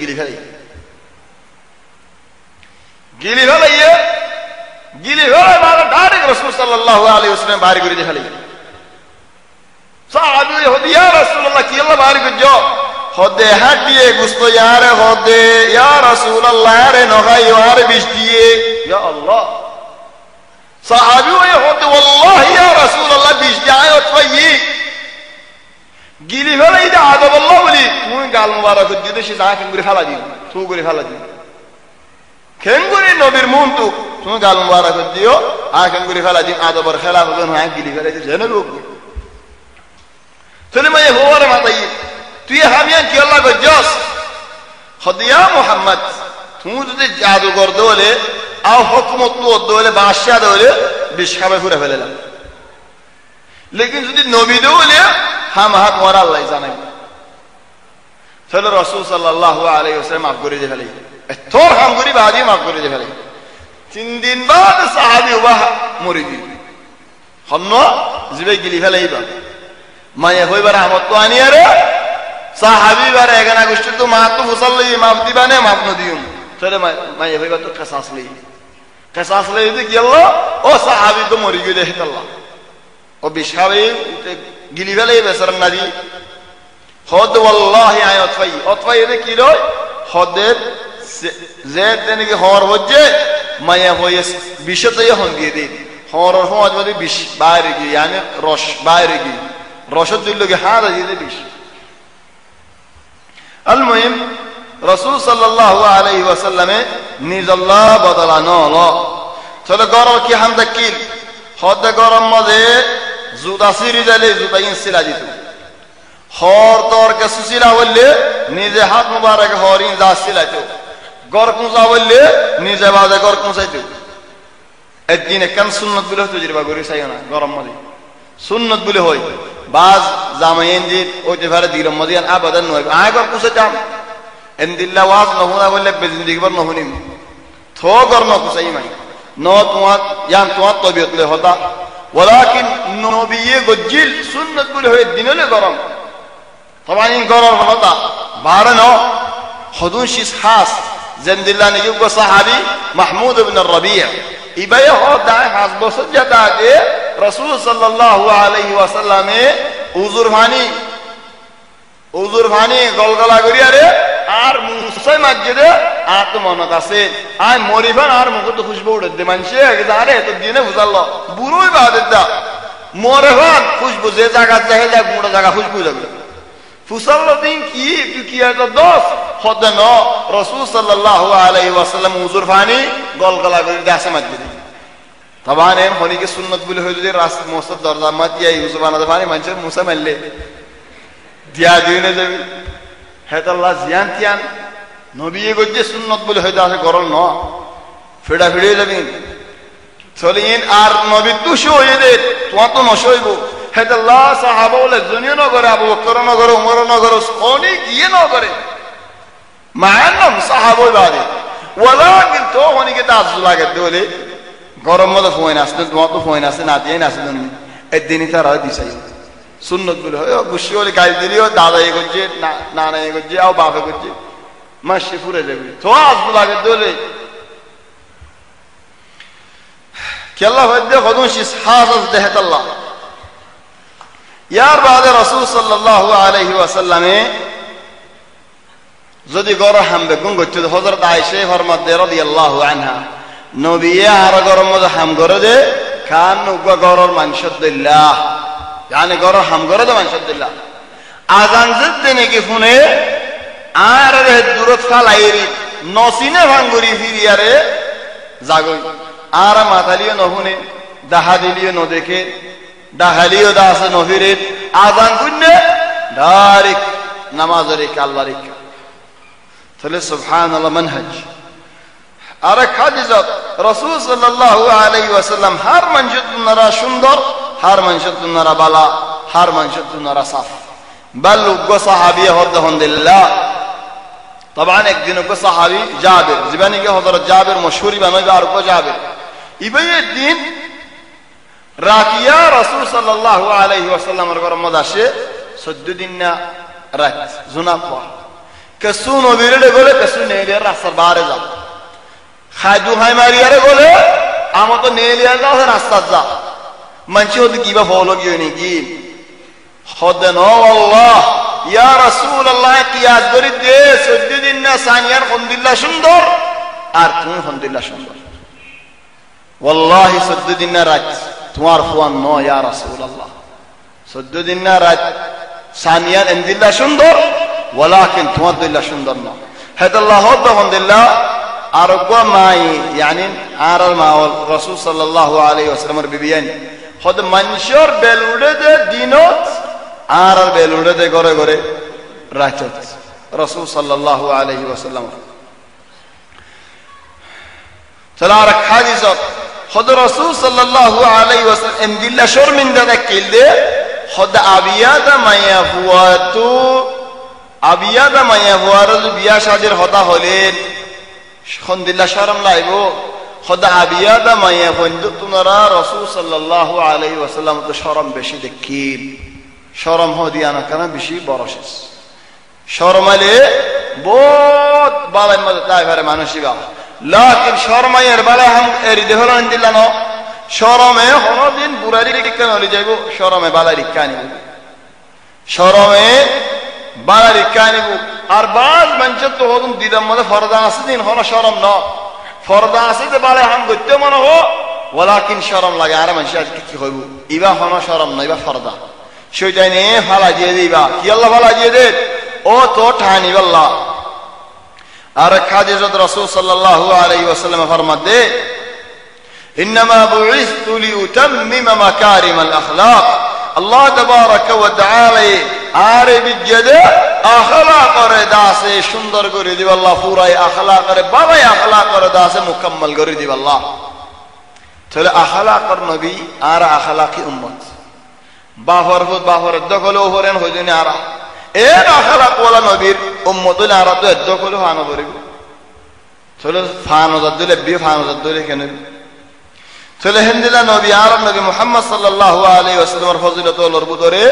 গিলি ফেলাইয়ে গিলি ফেলাই মানে ডাইরেক্ট রাসূল সাল্লাল্লাহু আলাইহি ওয়াসাল্লাম বাড়ি করে ফেলাইয়ে সাহাবী হদি ইয়া রাসূলুল্লাহ কি আল্লাহ বাড়ি করছো হদে হাটিয়ে গোশত ইয়ারে হদে ইয়া রাসূলুল্লাহ আরে নগাই আর বিশ দিয়ে ইয়া আল্লাহ সাহাবী হদে ওয়াল্লাহি ইয়া রাসূলুল্লাহ বিশ যায় অতই গিলি ফেলাই দা আদব আল্লাহ বলি তুই গাল মুবারক দিতে সে যা করে ফেলা দিও তুই করে ফেলা দিও কেন করে নবীর মুন তো তুমি গাল মুবারক দিও আকেন করে ফেলা দিও আদবর খেলা হলো না গিলি ফেলাইতে জানো লোক তাহলে মানে হোয়ারে মাতাই তুই হামিয়ান কি আল্লাহ গজস হদিয়া মুহাম্মদ তুই যদি জাদুঘর দোলে আও হুকুমত দোলে বাদশা দোলে বিশাবে পুরা ফেলালাম লেকিন যদি নবী দোলে হাম হাত ওরা আল্লাহ জানাই তাহলে রাসূল সাল্লাল্লাহু আলাইহি ওয়াসাল্লাম মাফ করে দিয়ে ফেলাই তোর হাম করি বাদি মাফ করে দিয়ে ফেলাই 3 দিন বাদ সাহাবী ওয়াহ মরে দিল হন্ন জিবে গিলি ফেলাইবা মায়ে হইবার আমত তো আনিয়ারে সাহাবী বারে এগানা গোষ্ঠী তো মা তো মুসাল্লি মাফ দিবানে মাফ ন দিউম তাহলে মায়ে হইবা তো কাসাস লই দিতে গেল ও সাহাবী তো মরে গেলে হেতাল্লাহ ও বিশাবে গিলি ফেলাই বেসর নাদি হদ ওয়াল্লাহি আয় অতফাই এতে কি রয় হদের যে তেনকে হর হচ্ছে মায়া হয়ে বিষতে হন দিয়ে দিন হর হজ বলে বিষ বাইরে গিয়ে yani রস বাইরে গিয়ে রসদ দিলকে হাত দিয়ে বিষ আল মুহিম রাসূল সাল্লাল্লাহু আলাইহি ওয়াসাল্লামে নিজাল্লাহ বদলানো হলো তাহলে গরম কি হামদা কিল হদ গরম মধ্যে জুতা সিরি যাইলে জুতা ইনসিলা দিত হর তোর কে সুসিলা বললে নিজে হাত মুবারক হরিন যা সিলাইতো গর কুঁচা বললে নিজে বাজে গর কুঁচাইতো একদিন একখান সুন্নত বলে হতো জিরবা গরি চাইও না গরম মধ্যে সুন্নত বলে হয় বাজ জামাইন জি ওইতে পারে দিরম মধ্যে আবাদান নয় আয় গর কুঁচাইতাম এন্দিল্লা ওয়াজ নহুনা বললে বেজিন্দিগি বার নহুনিম থো গর ন কুঁচাই মাই ন তোমার ইয়ান তোমার তবিয়ত লে হতা ওয়ালাকিন নবিয়ে গজ্জিল সুন্নত বলে হয় দিনলে গরম তখন গরম হতা বারে ন হদুন শিস খাস জেন্দিল্লা নিযুক্ত সাহাবী মাহমুদ ইবনে রাবিয়া ইবায়ে হদায় হাস বছর যেটা আগে রাসূল সাল্লাল্লাহু আলাইহি ওয়াসাল্লামে উজুর ভানি গলগলা করিয়ারে আর মুসাই মসজিদে আর তো মনত আছে আয় মরিবান আর মুখ তো খুশবু উড়ে দে মানছে আরে তো দিনে বুঝালো বুড়োই বাদের দা মরেবান খুশবু যে জায়গা চাহে যাক মোটা জায়গা খুশবু যাবে ফুসাল্লা দিন কি তুই কি এত দোষ হতে ন রাসূল সাল্লাল্লাহু আলাইহি ওয়াসাল্লাম উজুর ভানি গলগলা করে দাসে মসজিদে তবানে হনিকে সুন্নত বলে হয়ে যদি রাস মসজিদ দরজা মত ইয়াই উজুর বানাতে পারে মানুষের মুসা মারলে দিয়া দিনে যাবে হেতাল্লাহ জিয়ান তিয়ান নবী গজ্জে সুন্নত বলে হয়তো আছে গরল ন ফেড়া ফিড়ে যাবি চলিন আর নবী তুষো হয়ে দে তোমার তো নশইব হেতাল্লাহ সাহাবা বলে জনিও ন করে আবু বকর ন করে উমর ন করে অনেক গিয়ে ন করে মায়ান্নম সাহাবই বাদে ওলা কিন্তু অনেকে তাজ লাগে বলে গরম মতো ফোন আসতে তোমার তো ফোন আসে না দিয়ে আসে একদিনই তারা দিছাই সুন্নত বলে হয় গুসি হলে গাড়ি দিলেও দাদা এ করছে নানা এ করছে আও বাপে করছে মাসে ফুরে যাবে তো আসবো লাগে দোলে কেল্লা হইতে কদম শিস হাস দেহতাল্লাহ ইয়ার বাদে রাসূল সাল্লাল্লাহু আলাইহি ওয়াসাল্লামে যদি গরম হামবে গুণ করছে হযরত আয়েশা ফরমাত রাদিয়াল্লাহু আনহা নবী আর গরম মধ্যে হাম করে দে খান উগা গরর মানশাদ্দিল্লাহ yani goro ham goro da manshadillah azan ziddene ki fune are durot falairi nosine vanguri firiyare jagoi ara mataliyo no hune dahadiliyo no dekhe dahaliyo das no fire azan gunne darik namazare kallarik tale subhanallah manhaj ara khadijat rasul sallallahu alaihi wasallam har manshad nara sundar har manshadun nara bala har manshadun nara saf bal uggo sahabiya hodda hondillah طبعا একদিন কো সাহাবী জাবির জীবানী কে হযরত জাবির মশহুরি বানাইবা আর কো জাবির ইবাই দিন রাকিয়া রাসূল সাল্লাল্লাহু আলাইহি ওয়াসাল্লামের ঘর মধ্যে আসে 14 দিন না রাত জুনা পর কসু নবীরে বলে কসু নেলে রাস্তার বাইরে যাও খাজু হাই মারিয়ারে বলে আমো তো নেলিয়া যাও রাস্তা যা মানছি ওদি কিবা ফলো গিয়ে নি কি খোদন ও আল্লাহ ইয়া রাসূলুল্লাহ কিয়াস করি দে 14 দিন না সানিয়ার আলহামদুলিল্লাহ সুন্দর আর তুমি আলহামদুলিল্লাহ সুন্দর ওয়াল্লাহি 14 দিন না রাত তোমার ফুয়ান ন ইয়া রাসূলুল্লাহ 14 দিন না রাত সানিয়ার আলহামদুলিল্লাহ সুন্দর ওয়ালাকিন তোমার দিল্লাহ সুন্দর না হাদাল্লাহ আলহামদুলিল্লাহ আর গো মাই yani আর মাওল রাসূল সাল্লাল্লাহু আলাইহি ওয়াসাল্লামের বিবিয়ান হদ মানুষের বেলুড়ে দে দিনত আর বেলুড়ে দে ঘরে ঘরে রাতত রাসূল সাল্লাল্লাহু আলাইহি ওয়াসাল্লাম সালার হাদিস হদ রাসূল সাল্লাল্লাহু আলাইহি ওয়াসাল্লাম এমদিল্লা শর্মিন্দা দেখিল দে হদ আবিয়াদা মায়াফুয়াতু আবিয়াদা মায়াফুয়ার বিয়া শাদির হতা হলেন খন্দিল্লা শরম লাইবো খোদা আবিয়াদা মাইয়া বন্ধু তোমরা রাসূল সাল্লাল্লাহু আলাইহি ওয়াসাল্লাম তো শরম বেশি দেখিল শরম হদিয়া না কেন বেশি বরশেস শরমালে বহুত বালাই মত তাই পারে মানুষিবা লাকিন শরমায়ের বালা হাম এরি দেহলান দিলা না শরমে হনদিন বুড়ারি কেন হলি যাইবো শরমে বালারি কানি শরমে বালারি কানি আর বাজ মঞ্চ তো হদম দিদাম মধ্যে ফরদা আছে দিন হলো শরম ন ফরদা আছে যে বালে হাম করতে মনে হো ওয়ালাকিন শরম লাগে আর মানুষ আজকে কি হইব ইবা হলো শরম না ইবা ফরদা সেটাই নে ফালা দিয়ে দিবা কি আল্লাহ ফালা দিয়ে দে ও তো ঠানি আল্লাহ আর খাদিজা রাসূল সাল্লাল্লাহু আলাইহি ওয়াসাল্লাম ফরমাতে ইনমা বুইসতু লিউতাম্মিমা মাকারিমাল আখলাক আল্লাহ তাবারাকা ওয়া তাআলা আরে বিজদে আখলাক করে দাসে সুন্দর করে দিব আল্লাহ পুরাই আখলাক করে বাবাই আখলাক করে দাসে মুকম্মল করে দিব আল্লাহ তাহলে আখলাক কর নবী আর আখলাকি উম্মত বাহর দখল ওহরেন হইজনে আর এর আখলাক ওয়ালা নবীর উম্মত আর তো দখল হানো করিব তাহলে ফানজাত দিলে বি ফানজাত দিলে কেন তাহলে হিন্দিলা নবী আর নবী মুহাম্মদ সাল্লাল্লাহু আলাইহি ওয়াসাল্লামের ফজিলত ওলর বুদরে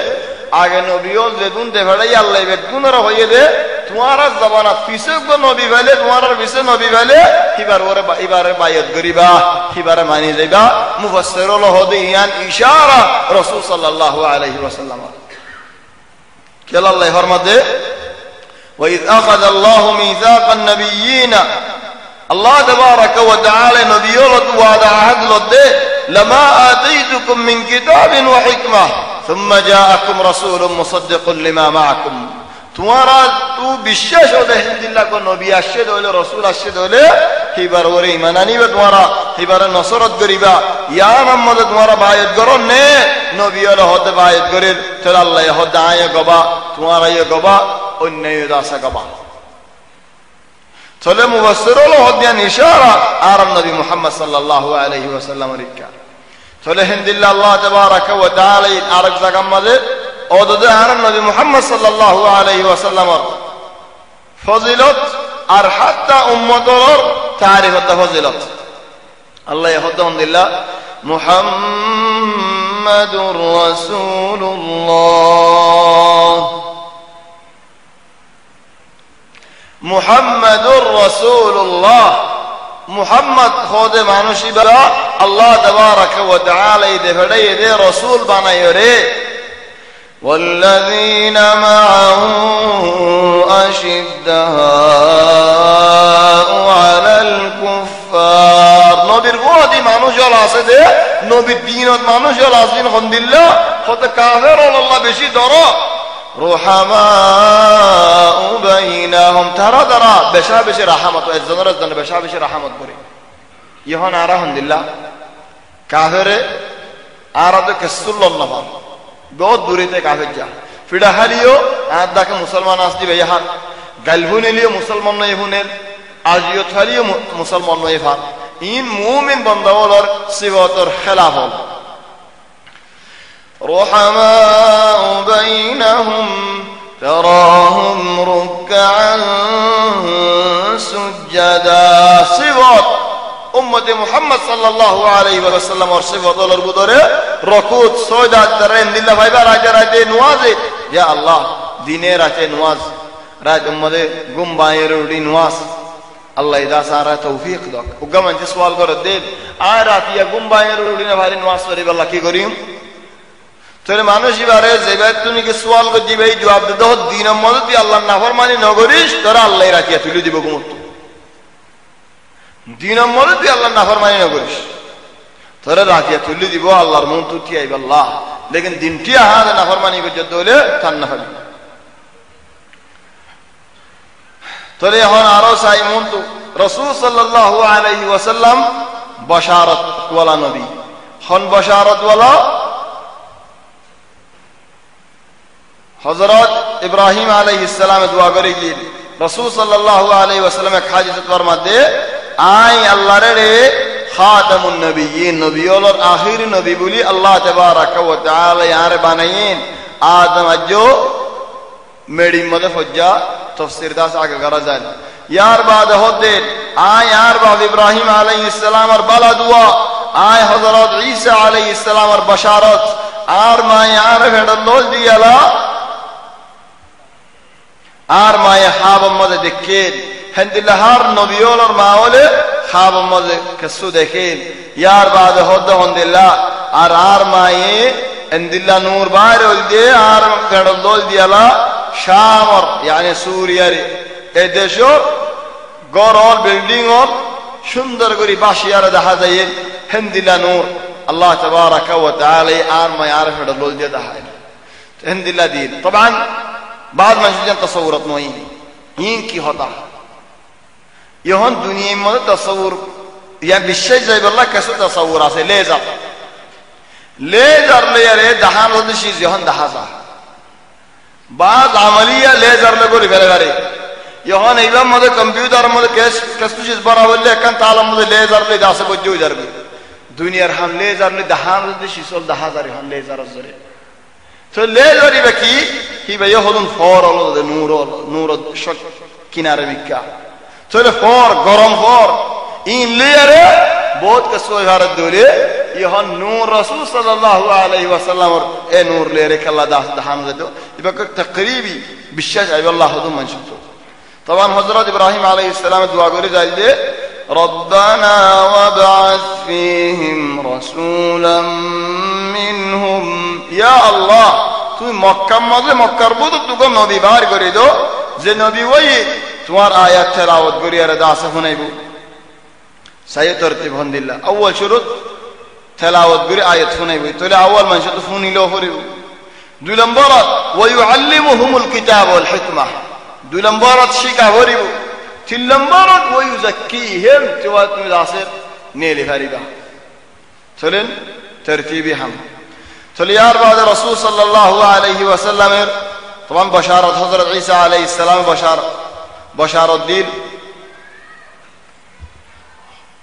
আগে নবীও যেদিন দেভাড়াই আল্লাহ বেদগুনরা হয়ে দে তোমার জবানা পিছে গো নবী ভাইলে তোমার পিছে নবী ভাইলে এবারে বায়াত করিবা এবারে মানি যাইবা মুফাসসিরুল হদিয়ান ইশারা রাসূল সাল্লাল্লাহু আলাইহি ওয়াসাল্লাম কেল আল্লাহ ফরমাতে ওয়া ইয আখাযা আল্লাহু মিযাকান নাবিয়্যিনা আল্লাহ তাবারাকা ওয়া তাআলা নবিয়ুল ওয়াদা আহদ লদে লামা আতাইতুকুম মিন কিতাবিন ওয়া হিকমাহ ثم جاءكم رسول مصدق لما معكم তোমারা তু বিশ্বাস হলে হিন্দিল্লাহ কো নবী আসছে দলে রাসূল আসছে দলে হিবার ওরে ঈমান আনিবে তোমারা হিবার নসরত করিবা ইয়া মুহাম্মদ তোমারা বায়াত করো নে নবী হলে হতে বায়াত করে তাহলে আল্লাহ হতে আয় গবা তোমারা ইয়ে গবা অন্য দাসা গবা তাহলে মুফাসসিরুল হদিয়ান ইশারা আর নবী মুহাম্মদ সাল্লাল্লাহু আলাইহি ওয়াসাল্লাম রিকা তাহলে হিন্দিল্লাহ আল্লাহ তাবারাকা ওয়া তাআলা আরেক জায়গার মধ্যে ওদে আর নবী মুহাম্মদ সাল্লাল্লাহু আলাইহি ওয়াসাল্লামের ফজিলত আর হাত্তা উম্মতর তারিফত ফজিলত আল্লাহ আলহামদুলিল্লাহ মুহাম্মাদুর রাসূলুল্লাহ মুহাম্মাদুর রাসূলুল্লাহ মুহাম্মদ খোদে মানুষই বলা আল্লাহ তাবারাকা ওয়া তাআলা দেফড়াই দে রাসূল বানায় রে والذين معه أشداء على الكفار নবীর গোদি মানুষ হল আছে দে নবীর দ্বীনত মানুষ হল আসিন আলহামদুলিল্লাহ কত কাফের আল্লাহ বেশি ধরো রুহামাউ বাইনাহুম তারা তারা বেশা বেশি রাহমত একজনের জন্য বেশা বেশি রাহমত করে ইহন আর আলহামদুলিল্লাহ কাফেরে আর তো কেসুল্লাহ বহুত দূরেতে কাফের যা ফিডা হারিও আর দাকে মুসলমান আসতি ভাইয়া গালভুনেলিও মুসলমান নয় হুনের আজিও থালিও মুসলমান নয় ফার ইন মুমিন বান্দাওয়ার সিফাতের খেলাফ হল রুহামাউ বাইনাহুম تراهم ركعا سجدا صفات উম্মতে মুহাম্মদ সাল্লাল্লাহু আলাইহি ওয়াসাল্লাম এর সিফাতর ভিতরে রকুত সাজদা করেন দিল্লা ভাইবা রাতে রাতে নামাজে ইয়া আল্লাহ দিনে রাতে নামাজ রাত উম্মতে গুমবায়ের উডি নামাজ আল্লাহ ইদা সারা তৌফিক দাও উগমান যে সওয়াল করে দে আর রাতিয়া গুমবায়ের উডি না ভারি নামাজ পড়ি আল্লাহ কি করিম তোরে মানুষ ইবারে যেবা তুমি কি সওয়াল করে দিবে জবাব দে দাও দিন মধ্যে আল্লাহর নাফরমানি নগরিস তোরা আল্লাহ রাতিয়া তুলি দিব গুমত দিন মধ্যে আল্লাহর নাফরমানি নগরিস তোরা রাতিয়া তুলি দিব আল্লাহর মন তুতি আইব আল্লাহ লেকিন দিনটি আহাদ নাফরমানি করে দলে তান না হবে তোরে এখন আরো চাই মন তো রাসূল সাল্লাল্লাহু আলাইহি ওয়াসাল্লাম বশারত ওয়ালা নবী হন বশারত ওয়ালা হযরত ইব্রাহিম আলাইহিস সালাম দোয়া করে কি রাসূল সাল্লাল্লাহু আলাইহি ওয়াসাল্লাম হাজতর মধ্যে আই আল্লাহর রে খাতামুন নবিয়্যিন নবিয়ুল আখির নবী বলি আল্লাহ তাবারাক ওয়া তাআলা ইয়ার বানাইন আদম আজো মেডি মধ্যে ফজ্জা তফসির দাস আগে করা যায় ইয়ার বাদ হতে আয় ইয়ার বাদ ইব্রাহিম আলাইহিস সালাম আর বালা দোয়া আয় হযরত ঈসা আলাইহিস সালাম আর বশারত আর মা ইয়ার ফেডল দিয়ালা আর মায়ে খাব মধ্যে দেখেন হামদুলিল্লাহর নবিয়ল আর মাওলে খাব মধ্যে কসু দেখেন ইয়ার বাদ হদ হামদুলিল্লাহ আর মায়ে হামদুলিল্লাহ নূর বাইরে হল দিয়ে আর ফেডল দিয়ালা শাম আর yani সুরিয়ার এই দেশো গরল বিল্ডিং অর সুন্দর করে বাসিয়ার দেখা যায় হামদুলিল্লাহ নূর আল্লাহ তাবারাক ওয়া তাআলা আর মায়ে আর ফেডল দিয়ে দেখা হামদুলিল্লাহ দিন طبعا بعض মানুষের تصورات নয় ইন কি হতা ইহন দুনিয়ার মধ্যে তাসাউর ইয়া বিশ্বাস যাই বললা কিছু তাসাউর আছে লেজার লেয়ারে দাহান হদিসি যখন দাহাজা বাদ আমলিয়া লেজার লে করে ফেলে গারে ইহন এইবার মধ্যে কম্পিউটার মধ্যে কিছু চিজ বড় হলে কান তালার মধ্যে লেজার লে দাসে বজ্জু যাবে দুনিয়ার হাম লেজার লে দাহান হদিসি সল দাহাজার হন লেজার জরে তো লেজারি বাকি কি ভাই হলুন ফর হলো নূর শক কিনারে বিকা চলে ফর গরম ফর ইন লেয়ারে বহুত কিছু ইবারত দলে ইহন নূর রাসূল সাল্লাল্লাহু আলাইহি ওয়াসাল্লাম এ নূর লেয়ারে কাল্লা দাস দাহান দেতো ইবাক তাকরিবি বিশ্বাস আই আল্লাহ হুদুম মানসুত তখন হযরত ইব্রাহিম আলাইহিস সালাম দোয়া করে যাইলে রব্বানা ওয়াবআস ফীহিম রাসূলাম মিনহুম ইয়া আল্লাহ তুমি মক্কা মধ্যে মক্কার বুদু তুকো নবী বার করে দাও যে নবী ওই তোমার আয়াত তেলাওয়াত করি আর দাস শুনাইব সাই তরতিব আলহামদুলিল্লাহ আউয়াল শুরুত তেলাওয়াত করে আয়াত শুনাইব তাহলে আউয়াল মানুষ তো শুনিলো করিব দুই নম্বরত ওয়া ইউআল্লিমুহুমুল কিতাব ওয়াল হিকমাহ দুই নম্বরত শিক্ষা করিব তিন নম্বরত ওয়া ইউযাক্কিহিম তুমি দাসের নেলে ফারিবা চলেন তরতিবি হাম চলে ইয়ার বাদে রাসূল সাল্লাল্লাহু আলাইহি ওয়াসাল্লামের তমাম বশারত হযরত ঈসা আলাইহিস সালাম বশারত দিন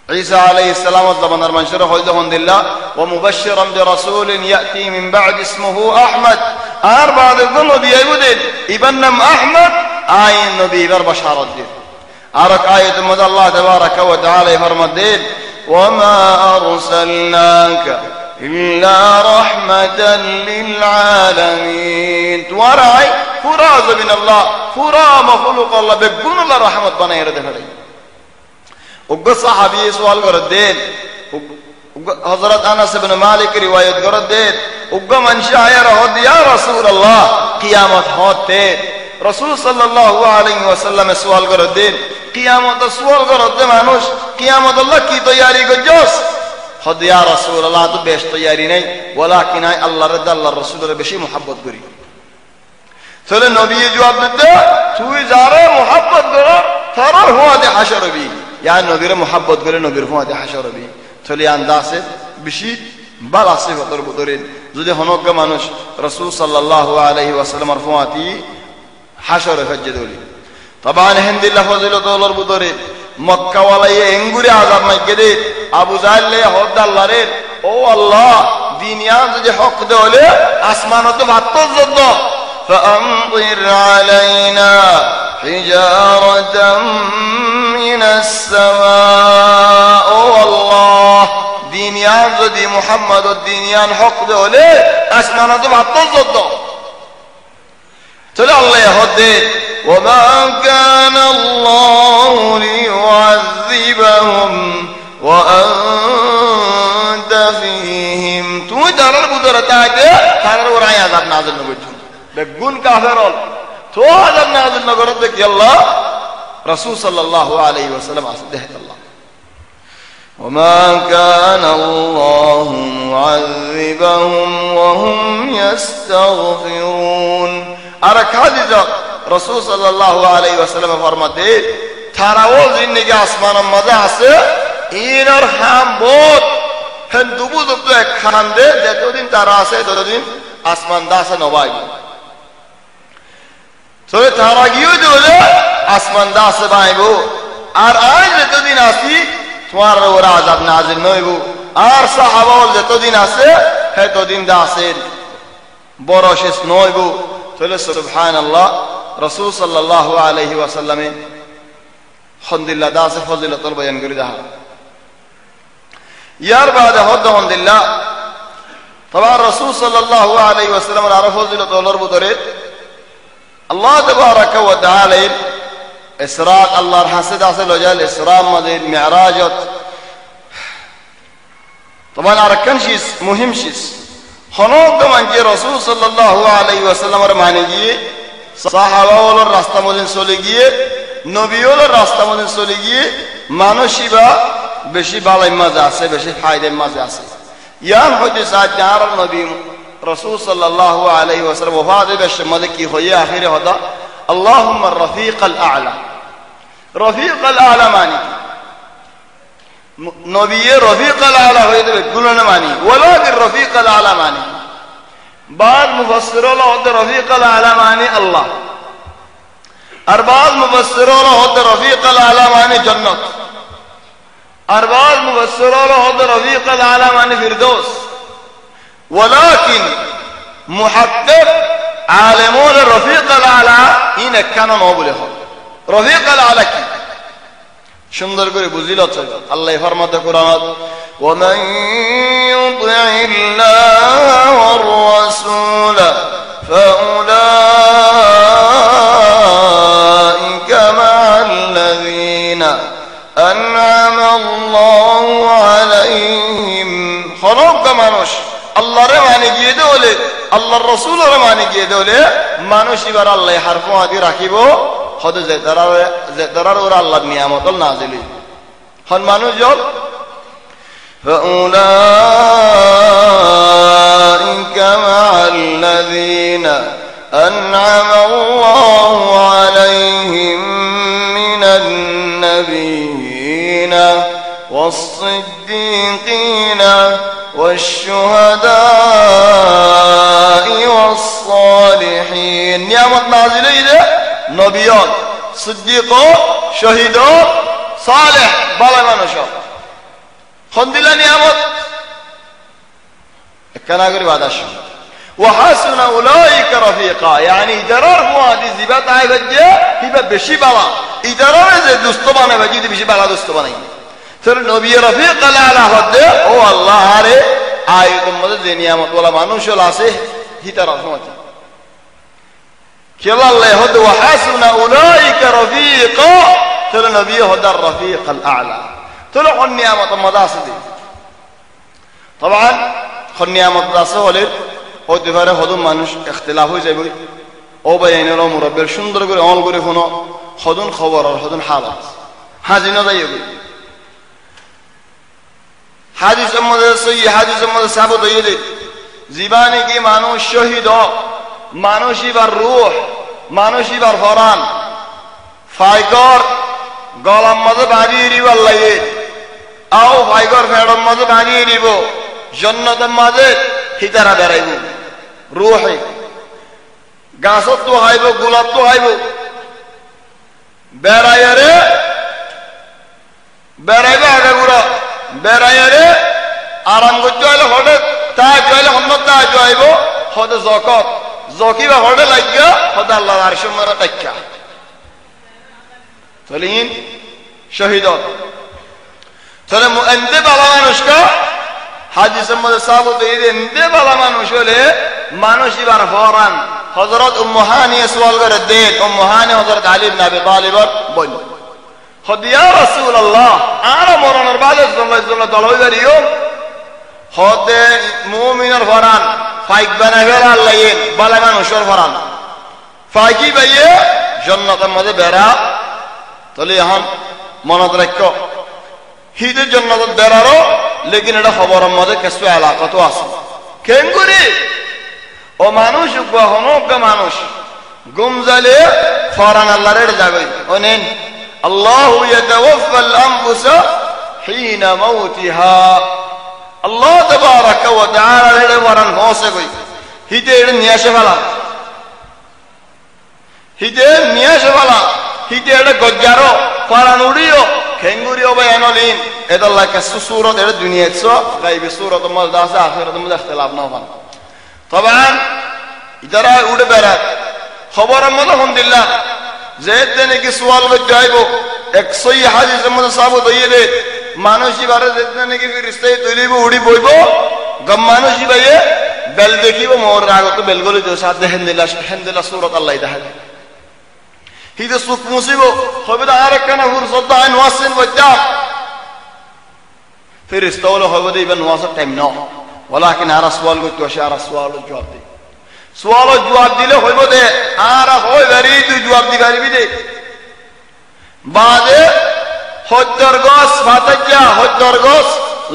ঈসা আলাইহিস সালাম জমানার মানুষের হইল আলহামদুলিল্লাহ ওয়া মুবাশশিরান বিরাসূলিন ইয়াতি মিন বা'দ ইসমুহু আহমদ আর বাদে নবী আইবুদিন ইবন নাম আহমদ আই নবী এর বশারত দিন আর আয়াত মধ্যে আল্লাহ তাবারাক ওয়া তাআলা ফরমাতেন ওয়া মা আরসালনাকা إلا رحمة للعالمين توراي فراز من الله فرا مخلوق الله بيكون الله رحمة بنا يرد فري وقص صحابي سؤال قردين حضرت أنس بن مالك رواية قردين وقا من شاعر هد يا رسول الله قيامت هوتين رسول صلى الله عليه وسلم سؤال قردين قيامت سؤال قردين مانوش قيامت الله کی تیاری کو جوس خد يا رسول الله تو বেশ তৈরি নাই ওয়ালাকিন আল্লাহর রাদ আল্লাহর রাসূলের বেশি محبت করি তাহলে নবী জবাব দিতে তুই যারে محبت কর তার হুয়াতে হাশরবি ইয়া নবীর محبت করে নবীর হুয়াতে হাশরবি তাহলে আন্দাজে বেশি বালা সিফাতের বদরে যদি হনজ্ঞ মানুষ রাসূল সাল্লাল্লাহু আলাইহি ওয়াসাল্লামের হুয়াতি হাশর ফজদলি তবান আলহামদুলিল্লাহ ফজিলতুল বদরে মক্কা ওয়ালাই এঙ্গুরে আযাব মাইকে আবু জাহেল লে হদ আল্লাহরে ও আল্লাহ দুনিয়া যদি হক দেলে আসমানত ভাত যদ্দ فأمطر علينا حجارة من السماء والله دينيان زدي محمد الدينيان حق دولي أسمانا تبعت تنصدو تلا الله يهدي وما كان الله ليعذبهم وأنت فيهم তুমি তারার বুঝরে তাকে তারার ওরাই আযাব নাযিল নবুঝ বেগুন কাফের হল তো আযাব নাযিল নগরত দেখি আল্লাহ রাসূল সাল্লাল্লাহু আলাইহি ওয়াসাল্লাম আসদেহ আল্লাহ وما كان الله معذبهم وهم يستغفرون আর খাদিজা রাসূল সাল্লাল্লাহু আলাইহি ওয়াসাল্লাম ফরমাতে তারাও জিন্দেগি আসমানের মধ্যে আছে ইনার হাম বহুত দুবু দুবু এক খান দে যতদিন তারা আছে ততদিন আসমান দাসে নবাই তো তারা গিয়ে দিলে আসমান দাসে বাইবো আর আজ যতদিন আসি তোমার ওরা আযাব নাযিল নইব আর সাহাবা যতদিন আছে ততদিন দাসের বড় শেষ নইব তাহলে সুবহানাল্লাহ রাসূল সাল্লাল্লাহু আলাইহি ওয়াসাল্লামে আলহামদুলিল্লাহ দাসে ফজিলতুল বয়ান করে দেখা ইয়ার বাদে আলহামদুলিল্লাহ তবার রাসূল সাল্লাল্লাহু আলাইহি ওয়াসাল্লামের আর ফজিলতুল ভিতরে আল্লাহ তাবারাকা ওয়া তাআলা ইসরা আল্লাহর হাসে দাসে লজাল ইসরা মাদের মিরাজত তবার আরকান শিস মুহিম শিস হনক মানকে রাসূল সাল্লাল্লাহু আলাইহি ওয়াসাল্লামের মানে গিয়ে সাহাবাওয়ালার রাস্তা মধ্যে চলে গিয়ে নবীওয়ালার রাস্তা মধ্যে চলে গিয়ে মানসিবা বেশি বালাই মাঝে আছে বেশি ফায়দার মাঝে আছে ইয়ান হইতে সাজ্জার নবী রাসূল সাল্লাল্লাহু আলাইহি ওয়াসাল্লাম ওয়াফাতে বেশ মধ্যে কি হয়ে আখিরে হদা আল্লাহুম্মা রাফিকাল আ'লা রাফিকাল আ'লা মানে নবী রাফিকাল আ'লা হয়ে যাবে গুণনা মানে ওয়ালাকিন রাফিকাল আ'লা মানে بعض مفسرون هذا رفيق الأعلى معني الله أربعة مفسرون هذا رفيق الأعلى معني جنة أربعة مفسرون هذا رفيق الأعلى معني فردوس ولكن محقق عالمون الرفيق الأعلى إن كان نوبله رفيق الأعلى كي সুন্দর করে বুঝিলা চাই আল্লাহ ফরমাতে কোরআন ومن يطع الله والرسول فأولئك مع الذين أنعم الله عليهم خلق মানুষ আল্লাহর মানে গিয়ে দলে আল্লাহর রাসূলের মানে গিয়ে দলে মানুষ এবার আল্লাহ হারফ আদি রাখিব হদ জেদারার ওর আল্লাহর নিয়ামত নাজিল হন মানুষ জল فأولئك مع الذين أنعم الله عليهم من النبيين والصديقين والشهداء والصالحين نعمت نازل إلى نبيان صديقون شهيدون صالح بلا منشا الحمد لله نعمت كان أقول بعد الشيء وحسن أولئك رفيقا يعني إدرار موادي زبات عيبجة هي بشي بلا إدرار زي دوستبانة بجيد بشي بلا دوستبانة ترى نبي رفيق الأعلى هذا هو الله عليه آيات مدد نعمت ولا منوش ولا سه هي ترى كلا الله هذا وحسن أولئك رفيقا ترى نبي هذا الرفيق الأعلى ترى النعمة مداسدي طبعا النعمة مداسة ও দিবারে হদম মানুষ ইখতিলাফ হয়ে যাবে ও বাইনের মুরাব্বির সুন্দর করে আমল করে হনো হদন খবর আর হদন হালাত হাজিনা যাইবে হাদিসের মধ্যে সহি হাদিসের মধ্যে সাবত হইলে জীবনে কি মানুষ শহীদ মানুষই বার রূহ মানুষই বার ফরান ফাইগর গলার মধ্যে বাঁধিয়ে দিব আল্লাহ আও ফাইগর ফেড়র মধ্যে বাঁধিয়ে দিব জান্নাতের মাঝে হিতারা বেড়াইব রুহে গাছত তো হাইব গোলাপ তো হাইব বেড়াইয়ারে বেড়াইবে আগে গুড়া বেড়াইয়ারে আরাম করতে হইলে হঠাৎ তাই চাইলে হন্নত তাই চাইব হতে জকত জকিবা হড়ে লাগিয়া হদা আল্লাহ আরশের মধ্যে টাক্কা চলিন শহীদ তাহলে এনতে বালা মানুষকে হাদিসের মধ্যে সাবত এনতে বালা মানুষ হলে মানুষ এবার ফরান হযরত উম্মু হানিয়া সওয়াল করে দেন উম্মু হানিয়া হযরত আলী ইবনে আবি তালিব বল হদিয়া রাসূলুল্লাহ আর মরণের বাদে সাল্লাল্লাহু তাআলা দাঁড়িও হদে মুমিনের ফরান ফাইক বানাবে আল্লাহ বালা মানুষের ফরান ফাইকি বাইয়ে জান্নাতের মধ্যে বেরা তাহলে এখন মনত রাখো হিদের জান্নাতের বেরারও লেকিন এটা খবরের মধ্যে কিছু এলাকা তো আছে কেন করে ও মানুষ হনজ্ঞ মানুষ গুমজালে ফরান আল্লাহর জায়গায় অনেন আল্লাহু ইয়াতাওয়াফাল আনফুসা হিনা মাউতিহা আল্লাহ তাবারাকা ওয়া তাআলা এর ফরান হোসে কই হিতে এর নিয়াসে ফেলা হিতে নিয়াসে ফেলা হিতে এর গজ্জারো ফরান উড়িও খেঙ্গুরিও বায়ানলিন এদাল্লাহ কাসু সূরত এর দুনিয়াত সো গায়বি সূরত মধ্যে আছে আখিরাতের মধ্যে ইখতিলাফ না হয় তবে যারা উড়ে বেড়ায় খবরের মধ্যে আলহামদুলিল্লাহ যেতে নাকি সওয়াল করতে আইব 100 হাদিসের মধ্যে সাবত হইলে মানুষই বারে যেতে নাকি ফেরেশতায় তুলিব উড়ি বইব গম মানুষই বাইয়ে বেল দেখিব মোর আগত বেলগলি তো সাথে হেন্দিলা সূরত আল্লাহ দেখায় হিদে সুখ মুসিব হবে আর একখানা ফুরসত আইন ওয়াসিন বজ্জা ফেরেশতা হলো হবে ইবেন ওয়াসের টাইম নাও ওয়ালাকিন আর সওয়াল করতে আসে আর সওয়ালের জবাব দে সওয়ালের জবাব দিলে হইব দে আর হয় বাড়ি তুই জবাব দি পারবি দে বাদে হজ্জর গস ফাতাজ্জা হজ্জর গস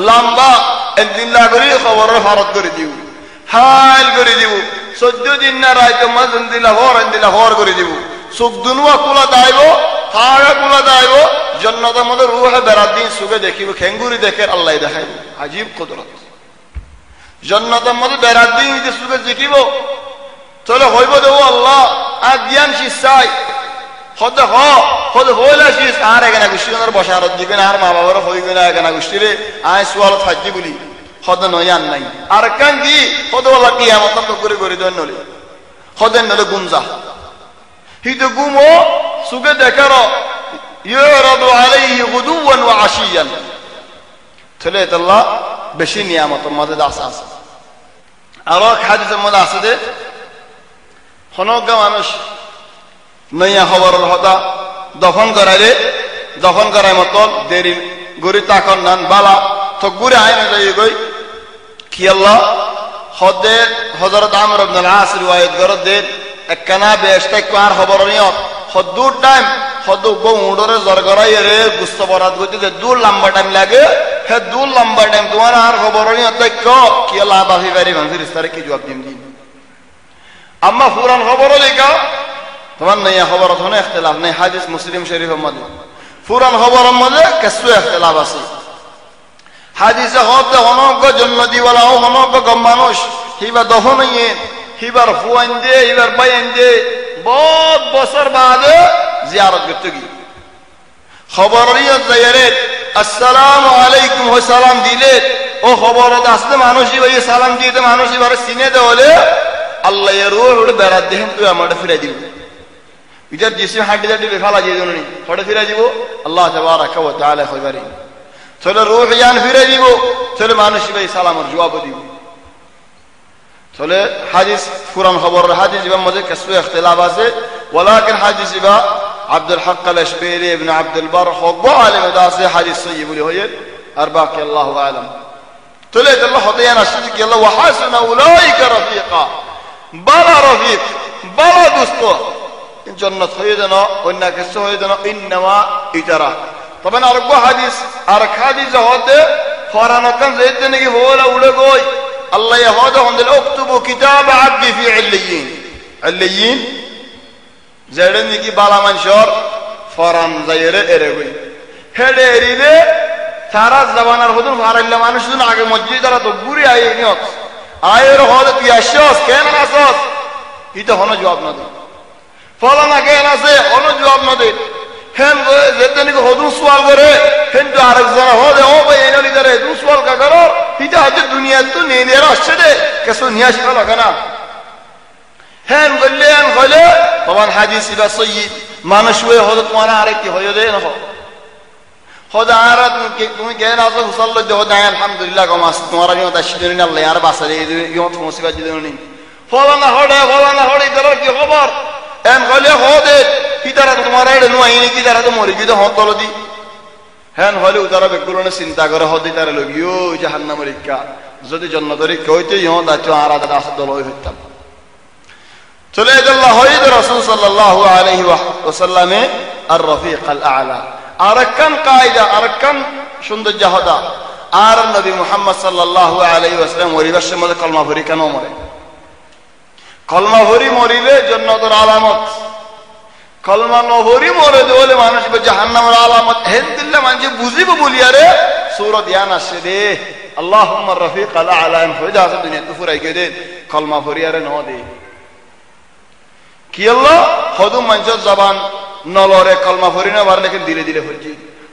লম্বা একদিল্লা করে খবরের ফারত করে দিও হাল করে দিব 14 দিন না রাইতে মাজন দিলা হর করে দিব সুখ দুনুয়া কুলা দাইব খাওয়া কুলা দাইব জান্নাতের মধ্যে রূহে বেরাত দিন সুখে দেখিব খেঙ্গুরি দেখে আল্লাহ দেখাইব আজীব কুদরত জান্নাতের মধ্যে বেরাত দিন যে সুখে দেখিব তাহলে হইব দেব আল্লাহ আর জ্ঞান শিক্ষাই হতে হতে হইলা শিস আর এখানে গোষ্ঠীর বসারত দিবেন আর মা বাবার হইবে না এখানে গোষ্ঠীরে আয় সোয়াল থাকি বলি হতে নয় আর নাই আর কান কি হতে বলা কি আমার তো করে দেন নলে হতেন নলে গুমজা হিতে গুমো সুখে দেখার ইউরাদু আলাইহি গুদুওয়ান ওয়া আশিয়ান তাহলে আল্লাহ বেশি নিয়ামতের মধ্যে আছে আর এক হাদিসের মধ্যে আছে যে হনজ্ঞ মানুষ নইয়া খবরের হতা দফন করায় মতন দেরি গরি তাকন নান বালা তো গুরে আইনে যাই গই কি আল্লাহ হদে হযরত আমর ইবনে আল-আস রিওয়ায়াত করে দেন একখানা বেশটা কার খবর নিয়ত হদুর টাইম হদু গো উড়রে জরগরাই রে গুস্ত বরাত গতিতে দূর লম্বা টাইম লাগে হে দূর লম্বা টাইম তোমার আর খবর নিয়ত দেখো কি আল্লাহ বাফি বাড়ি মানুষের ইস্তারে কি জবাব দিন আম্মা ফুরান খবর লেখা তোমার নয়া খবর হনে ইখতিলাফ নাই হাদিস মুসলিম শরীফের মধ্যে ফুরান খবরের মধ্যে কিছু ইখতিলাফ আছে হাদিসে হতে হনজ্ঞ জন্নদিওয়ালা ও হনজ্ঞ গম মানুষ হিবা দফনইয়ে হিবার ফুয়ান দে হিবার বাইন দে বহুত বছর বাদে জিয়ারত করতে গিয়ে খবর নিয়ত যাইরে আসসালামু আলাইকুম ওয়া সালাম দিলে ও খবরত আসলে মানুষই ভাই সালাম দিতে মানুষই বারে সিনে দে হলে আল্লাহ এর রূহ উড়ে বেরাত দেন তুই আমারে ফিরাই দিবি ইজার জিসে হাঁটি দাঁড়ি ফেলা দিয়ে জন্য ফটে ফিরাই দিব আল্লাহ তাবারাকা ওয়া তাআলা কইবারি চলে রূহ জান ফিরাই দিব চলে মানুষই ভাই সালামের জবাব দিব চলে হাদিস কুরআন খবর হাদিস এর মধ্যে কিছু ইখতিলাফ আছে ওয়ালাকিন হাদিস বা আব্দুল হক আল-আশবিরি ইবনে আব্দুল বার হক আলেম দাসে হাদিস সহি বলি হয় আর বাকি আল্লাহু আলাম চলে আল্লাহ হদিয়ান আসছে কি আল্লাহ ওয়া হাসানা উলাইকা রাফিকা বালা রফিক বালা দোস্ত জান্নাত হয়ে যেন অন্য কিছু হয়ে যেন ইন্নামা ইতারা তবে আরেকটা হাদিস আর হাদিস হতে ফরানকান যেতে নাকি বলা উড়ে গই আল্লাহ ইয়াহাদা হন্দেল উকতুবু কিতাব আবদি ফি ইল্লিয়িন যেড়ে নাকি বালা মানুষর ফরান যাইরে এরে গই হেডে এরিলে সারা জামানার হুদুন ফারাইল্লা মানুষ শুন আগে মসজিদ দ্বারা তো ঘুরে আই নিয়ত আয়ের হলে তুই আসছস কেন আসছস এটা হনো জবাব না দে ফলানা কেন আছে হনো জবাব না দে হেন যেতে নাকি হুদুন সওয়াল করে হেন তো আরেকজন হলে ও ভাই এনলি করে তুই সওয়াল কা করো এটা হচ্ছে দুনিয়া তো নিয়ে আসছে দে কেসো নিয়ে আসি ফেলো কেন হ্যান গলে তখন হাদিস ইবা সৈয়দ মানুষ হয়ে হলো তোমার আরে কি হয়ে দেয় না হদা আর তুমি কেন আসো হুসাল লজ্জা হদা আলহামদুলিল্লাহ কমাস তোমার আমি ওটা শিখে নিন আল্লাহ আর বাসা দিয়ে ইমত মুসিবত দিয়ে নি ফলানা হড়ে ইদার কি খবর এন গলে হদে কি তারা তোমার এড়ে নুয়াইনি কি তারা তো মরি কি তো হত তলদি হ্যান হলে তারা বেগুলোনে চিন্তা করে হদি তারা লগিও জাহান্নামের ইক্কা যদি জান্নাতের ইক্কা হইতে ইহত আছো আর আদা আসদ লই হইতাম চলে আল্লাহ হইদ রাসূল সাল্লাল্লাহু আলাইহি ওয়াসাল্লামে আর রফিক আল আলা আরকান কায়দা আরকান সৌন্দর্য হদা আর নবী মুহাম্মদ সাল্লাল্লাহু আলাইহি ওয়াসাল্লাম পরিবেশের মধ্যে কলমা ভরি কেন মরে কলমা ভরি মরিলে জান্নাতের আলামত কলমা নহরি মরে দেওয়ালে মানুষ জাহান্নামের আলামত হেনদিল্লা মানুষ বুঝিব বলিয়া রে সূরা ধ্যান আসে রে আল্লাহুম্মা রফিক আল আলা হয়ে যাচ্ছে দুনিয়া তো ফুরাই গে দে কলমা ভরিয়ারে ন দে কি আল্লাহ হদু মানুষের জবান নলরে কলমা ভরি না বার লেকিন ধীরে ধীরে হচ্ছে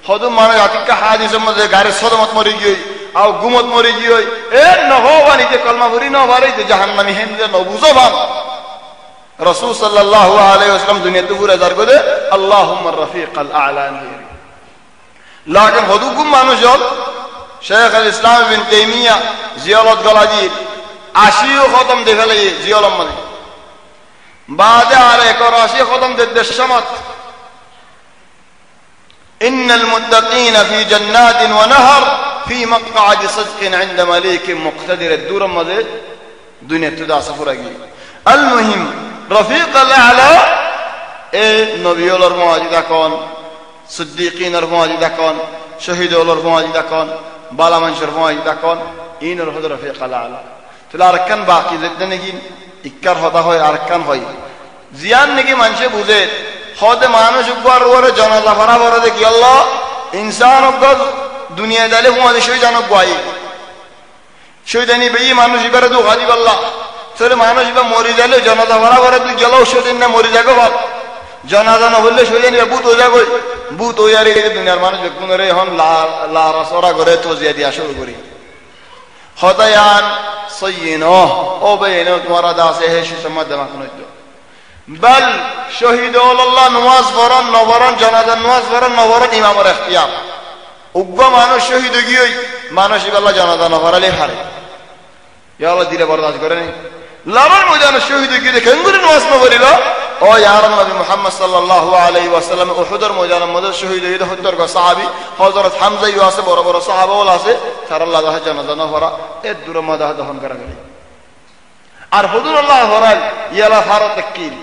হদু মানুষ আতিকা হাদিসের মধ্যে গাড়ি সদমত মরি গিয়ে আও গুমত মরি গিয়ে এ নহবানি যে কলমা ভরি না বারে যে জাহান্নামী হেনদিল্লা নবুজো ভাব রাসূল সাল্লাল্লাহু আলাইহি ওয়াসাল্লাম দুনিয়াতে পুরা জার করে আল্লাহুম্মা রফিক আল আলা লাকিন হদুকুম মানুষ হল শেখ আল ইসলাম ইবনে তাইমিয়া জিয়ারত গলাজি 80 খতম দেখে লাগে জিয়ারত মানে বাদে আর 81 খতম দে সমত ইন্নাল মুত্তাকিনা ফি জান্নাতিন ওয়া নাহার ফি মাকআদি সিদকিন ইনদা মালিকিন মুকতাদির দূর মধ্যে দুনিয়াতে দা সফর আগে আল মুহিম রফিক আল আলা এ নবীর মুআজিজা কোন সিদ্দিকিনের মুআজিজা কোন শহীদুলের মুআজিজা কোন বালা মানুষের মুআজিজা কোন ইনর হদ রফিক আল আলা তাহলে আরকান বাকি যেতে নাকি ইক্কার হদা হয় আরকান হয় জিয়ান নাকি মানুষে বুঝে হদে মানুষ উপর ওরে জানাজা বরাবর দেখি আল্লাহ ইনসান অগদ দুনিয়া দালে মুআজিজ হই জানো গায় শহীদানি বেই মানুষ ইবারে দু গাজি আল্লাহ তাহলে মানুষ বা মরি গেলে জানাজা বরাবর তুই গেলেও সেদিন না মরি যাগো ভাব জানাজা না হলে সেদিন বুত হয়ে যাবো বুত হয়ে আর দুনিয়ার মানুষ কোন রে এখন লারা সরা করে তো জিয়া দিয়া শুরু করি হদায়ান সৈয়িন ও বেন তোমারা দাসে হে সুসমাদ দেমা কোন তো বল শহীদুল্লাহ নামাজ পড়ন নবরন জানাজা নামাজ পড়ন নবরন ইমামের ইখতিয়ার উগ্র মানুষ শহীদ গিয়ে মানুষ ইবাল্লাহ জানাজা না পড়ালে হারে ইয়া আল্লাহ দিলে বরদাস্ত করে নাই লামার ময়দানে শহীদ গিয়ে দেখেন গুলি নামাজ না পড়িল ও ইয়া নবী মুহাম্মদ সাল্লাল্লাহু আলাইহি ওয়াসাল্লাম উহুদের ময়দানের মধ্যে শহীদ হয়ে 70 জন সাহাবী হযরত হামজা ইউ আছে বড় বড় সাহাবাওয়াল আছে তারা আল্লাহ জানাজা না পড়া এর দূর মধ্যে দহন করা গেল আর হুজুরুল্লাহ হরাল ইয়ালা ফারত তাকিল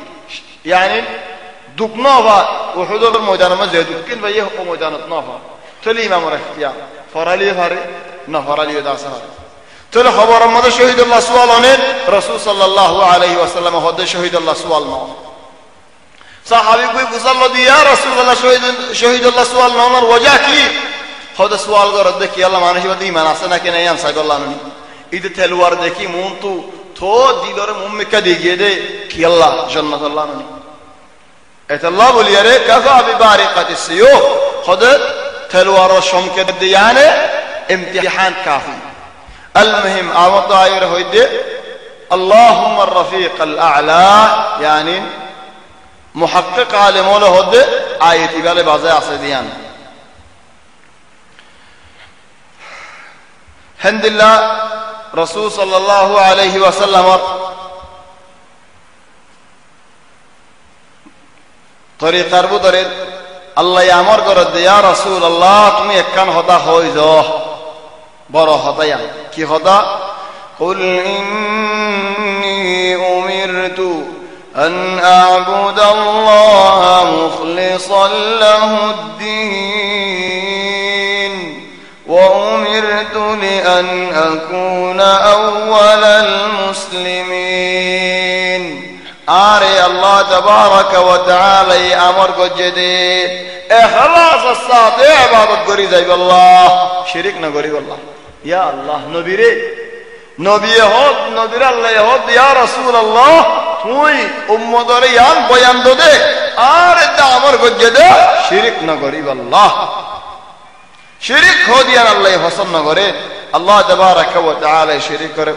يعني دكنوفا وحضور الميدان ما زي دكين بيه هو ميدان نوفا تلي إمام الاختيار فرالي فاري نفرالي داسها تلي خبر ماذا شهيد الله سؤال عنه رسول صلى الله عليه وسلم هذا شهيد الله سؤال نو صحابي کوئی بزرگ دی یا رسول الله شهيد الله سؤال نو وجہ کی هذا سؤال کو رد کیا اللہ مانشی بدی ایمان اسنا کہ نہیں صاحب الله نو اید تلوار দেখি মন তো দিলরে মুম্মিকা দিগিয়ে দে কি আল্লাহ জান্নাত আল্লাহ ননি এটা আল্লাহ বলি আরে কাফা বিবারিকাতি সিয়ু খোদ তলোয়ার সংকেত দিয়ানে ইমতিহান কাফি المهم আমত আয়র হইদে اللهم الرفيق الاعلى يعني محقق عالم له হদে আয়াতি বলে বাজায় আছে দিয়ান আলহামদুলিল্লাহ রাসূল সাল্লাল্লাহু আলাইহি ওয়াসাল্লাম তরিকার বুদরে আল্লাহ আমর করে দে ইয়া রাসূলুল্লাহ তুমি একখান হদা হই যাও বড় হদায়া কি হদা কুল ইন্নী উমিরতু আন আ'বুদাল্লাহা মুখলিসান লাহুদ-দীন وأمرت لأن أكون أول المسلمين آري الله تبارك وتعالى أمر جديد إخلاص الصادق عبادة قريزة بالله شركنا قريب الله يا الله نبيري نبي يهود نبير الله يهود يا رسول الله توي أمدريان بيان دودي آري أمر جديد شركنا قريب الله শিরিক হদিয়ান আল্লাহ পছন্দ না করে আল্লাহ তাবারাকা ওয়া তাআলা শিরিক করে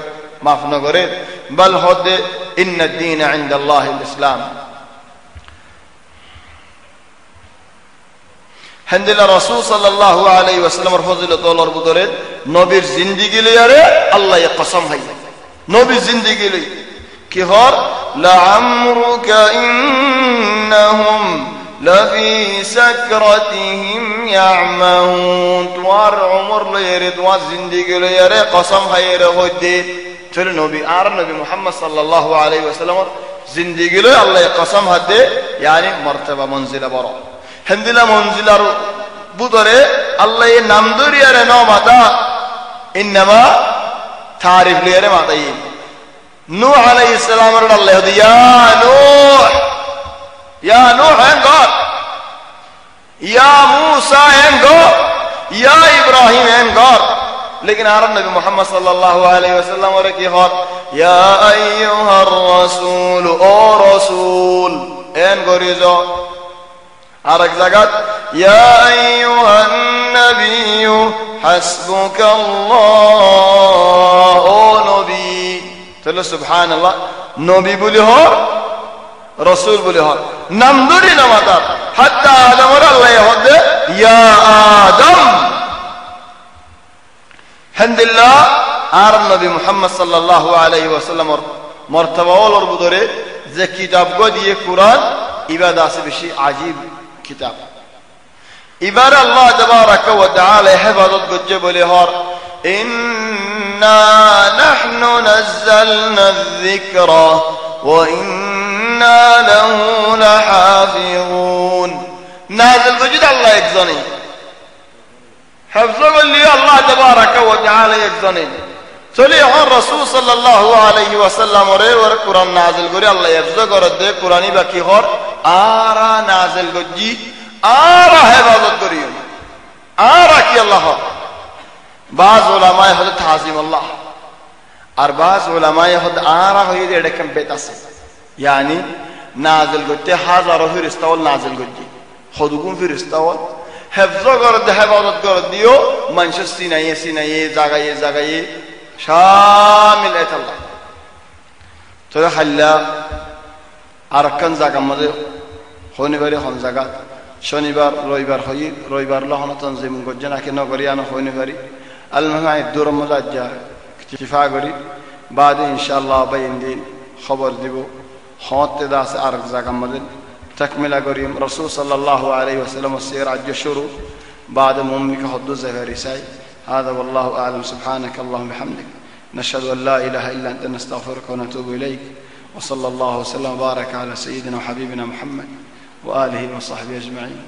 মাফ না করে বল হদে ইন্না আদ-দীন ইনদাল্লাহিল ইসলাম। হেন্দিলা রাসূল সাল্লাল্লাহু আলাইহি ওয়াসাল্লামের ফজিলত ওলর বুদরে নবীর জিন্দেগি লিয়ারে আল্লাহ কসম হাই নবীর জিন্দেগি লই কি হর লাআমরুকা ইন্নাহুম লাফি সাকরাতিহিম ইয়ামাউন। তোমার উমর লইরে তোমার জিন্দেগি লইরে কসম হাইরে হইতে চলে নবী আর নবী মুহাম্মদ সাল্লাল্লাহু আলাইহি ওয়াসাল্লামের জিন্দেগি লই আল্লাহ কসম হাতে ইয়ানি মর্তবা মঞ্জিলা বড় হেন্দিলা মঞ্জিলার বুদরে আল্লাহ নাম দরিয়ারে ন মাতা ইন্নামা তারিফ লিয়ারে মাতাই নূহ আলাইহিস সালামের আল্লাহ ইয়া নূহ এঙ্গর ইয়া মূসা এঙ্গর ইয়া ইব্রাহিম এঙ্গর लेकिन आरब नबी मोहम्मद सल्लल्लाहु अलैहि वसल्लम और की हर या अय्युहर रसूल ओ रसूल एन गोरिजो आरक जगत या अय्युहन नबिय्यु हस्बुकल्लाह ओ नबी चलो सुभानअल्लाह नबी बोले हो रसूल बोले हो नमदुरी नमाता हत्ता आदम और अल्लाह होदे या आदम হেন্দিল্লাহ আর নবী মুহাম্মদ সাল্লাল্লাহু আলাইহি ওয়াসাল্লামের মর্তবা ওলর বুদরে যে কিতাব দিয়ে কুরআন ইবাদত আছে বেশি আজীব কিতাব এবার আল্লাহ তাবারাকা ওয়া তাআলা হেফাজত করছে বলে হর ইন্না নাহনু নাযালনা যিকরা ওয়া ইন্না লাহু লাহাফিজুন নাযিল করছে আল্লাহ একজনই حفظه اللي الله تبارك وتعالى يجزني চলে এখন রাসূল সাল্লাল্লাহু আলাইহি ওয়াসাল্লাম এর কুরআন নাযিল করে আল্লাহ হিফজ করে দে কুরআনি বাকি হর আরা নাযিল গজি আরা হেফাজত করিও আরা কি আল্লাহ বাজ উলামায়ে হযরত তাজিম আল্লাহ আর বাজ উলামায়ে হযরত আরা হই এডে কম্পেট আছে yani নাযিল করতে হাজারো ফেরেশতাওয়াল নাযিল গজি খুদুকুম ফেরেশতাওয়াল হেফজ করে দে হেফাজত করে দিও মানুষ সিনাইয়ে জাগাইয়ে শামিল আল্লাহ তো হাল্লা আরকান জায়গা মধ্যে শনিবারে হন জায়গা শনিবার রবিবার লহন তনজিম করছে নাকি নগরিয়ানো শনিবারি আলমাই দূর মজা যা ইতিফা করি বাদে ইনশাআল্লাহ বাইন দিন খবর দিব হতে দাস আর জায়গা মধ্যে تكملة قريم رسول صلى الله عليه وسلم السير عج الشروع بعد ممك حدوث زهريساي هذا والله أعلم سبحانك اللهم بحمدك نشهد أن لا إله إلا أنت نستغفرك ونتوب إليك وصلى الله وسلم وبارك على سيدنا وحبيبنا محمد وآله وصحبه أجمعين.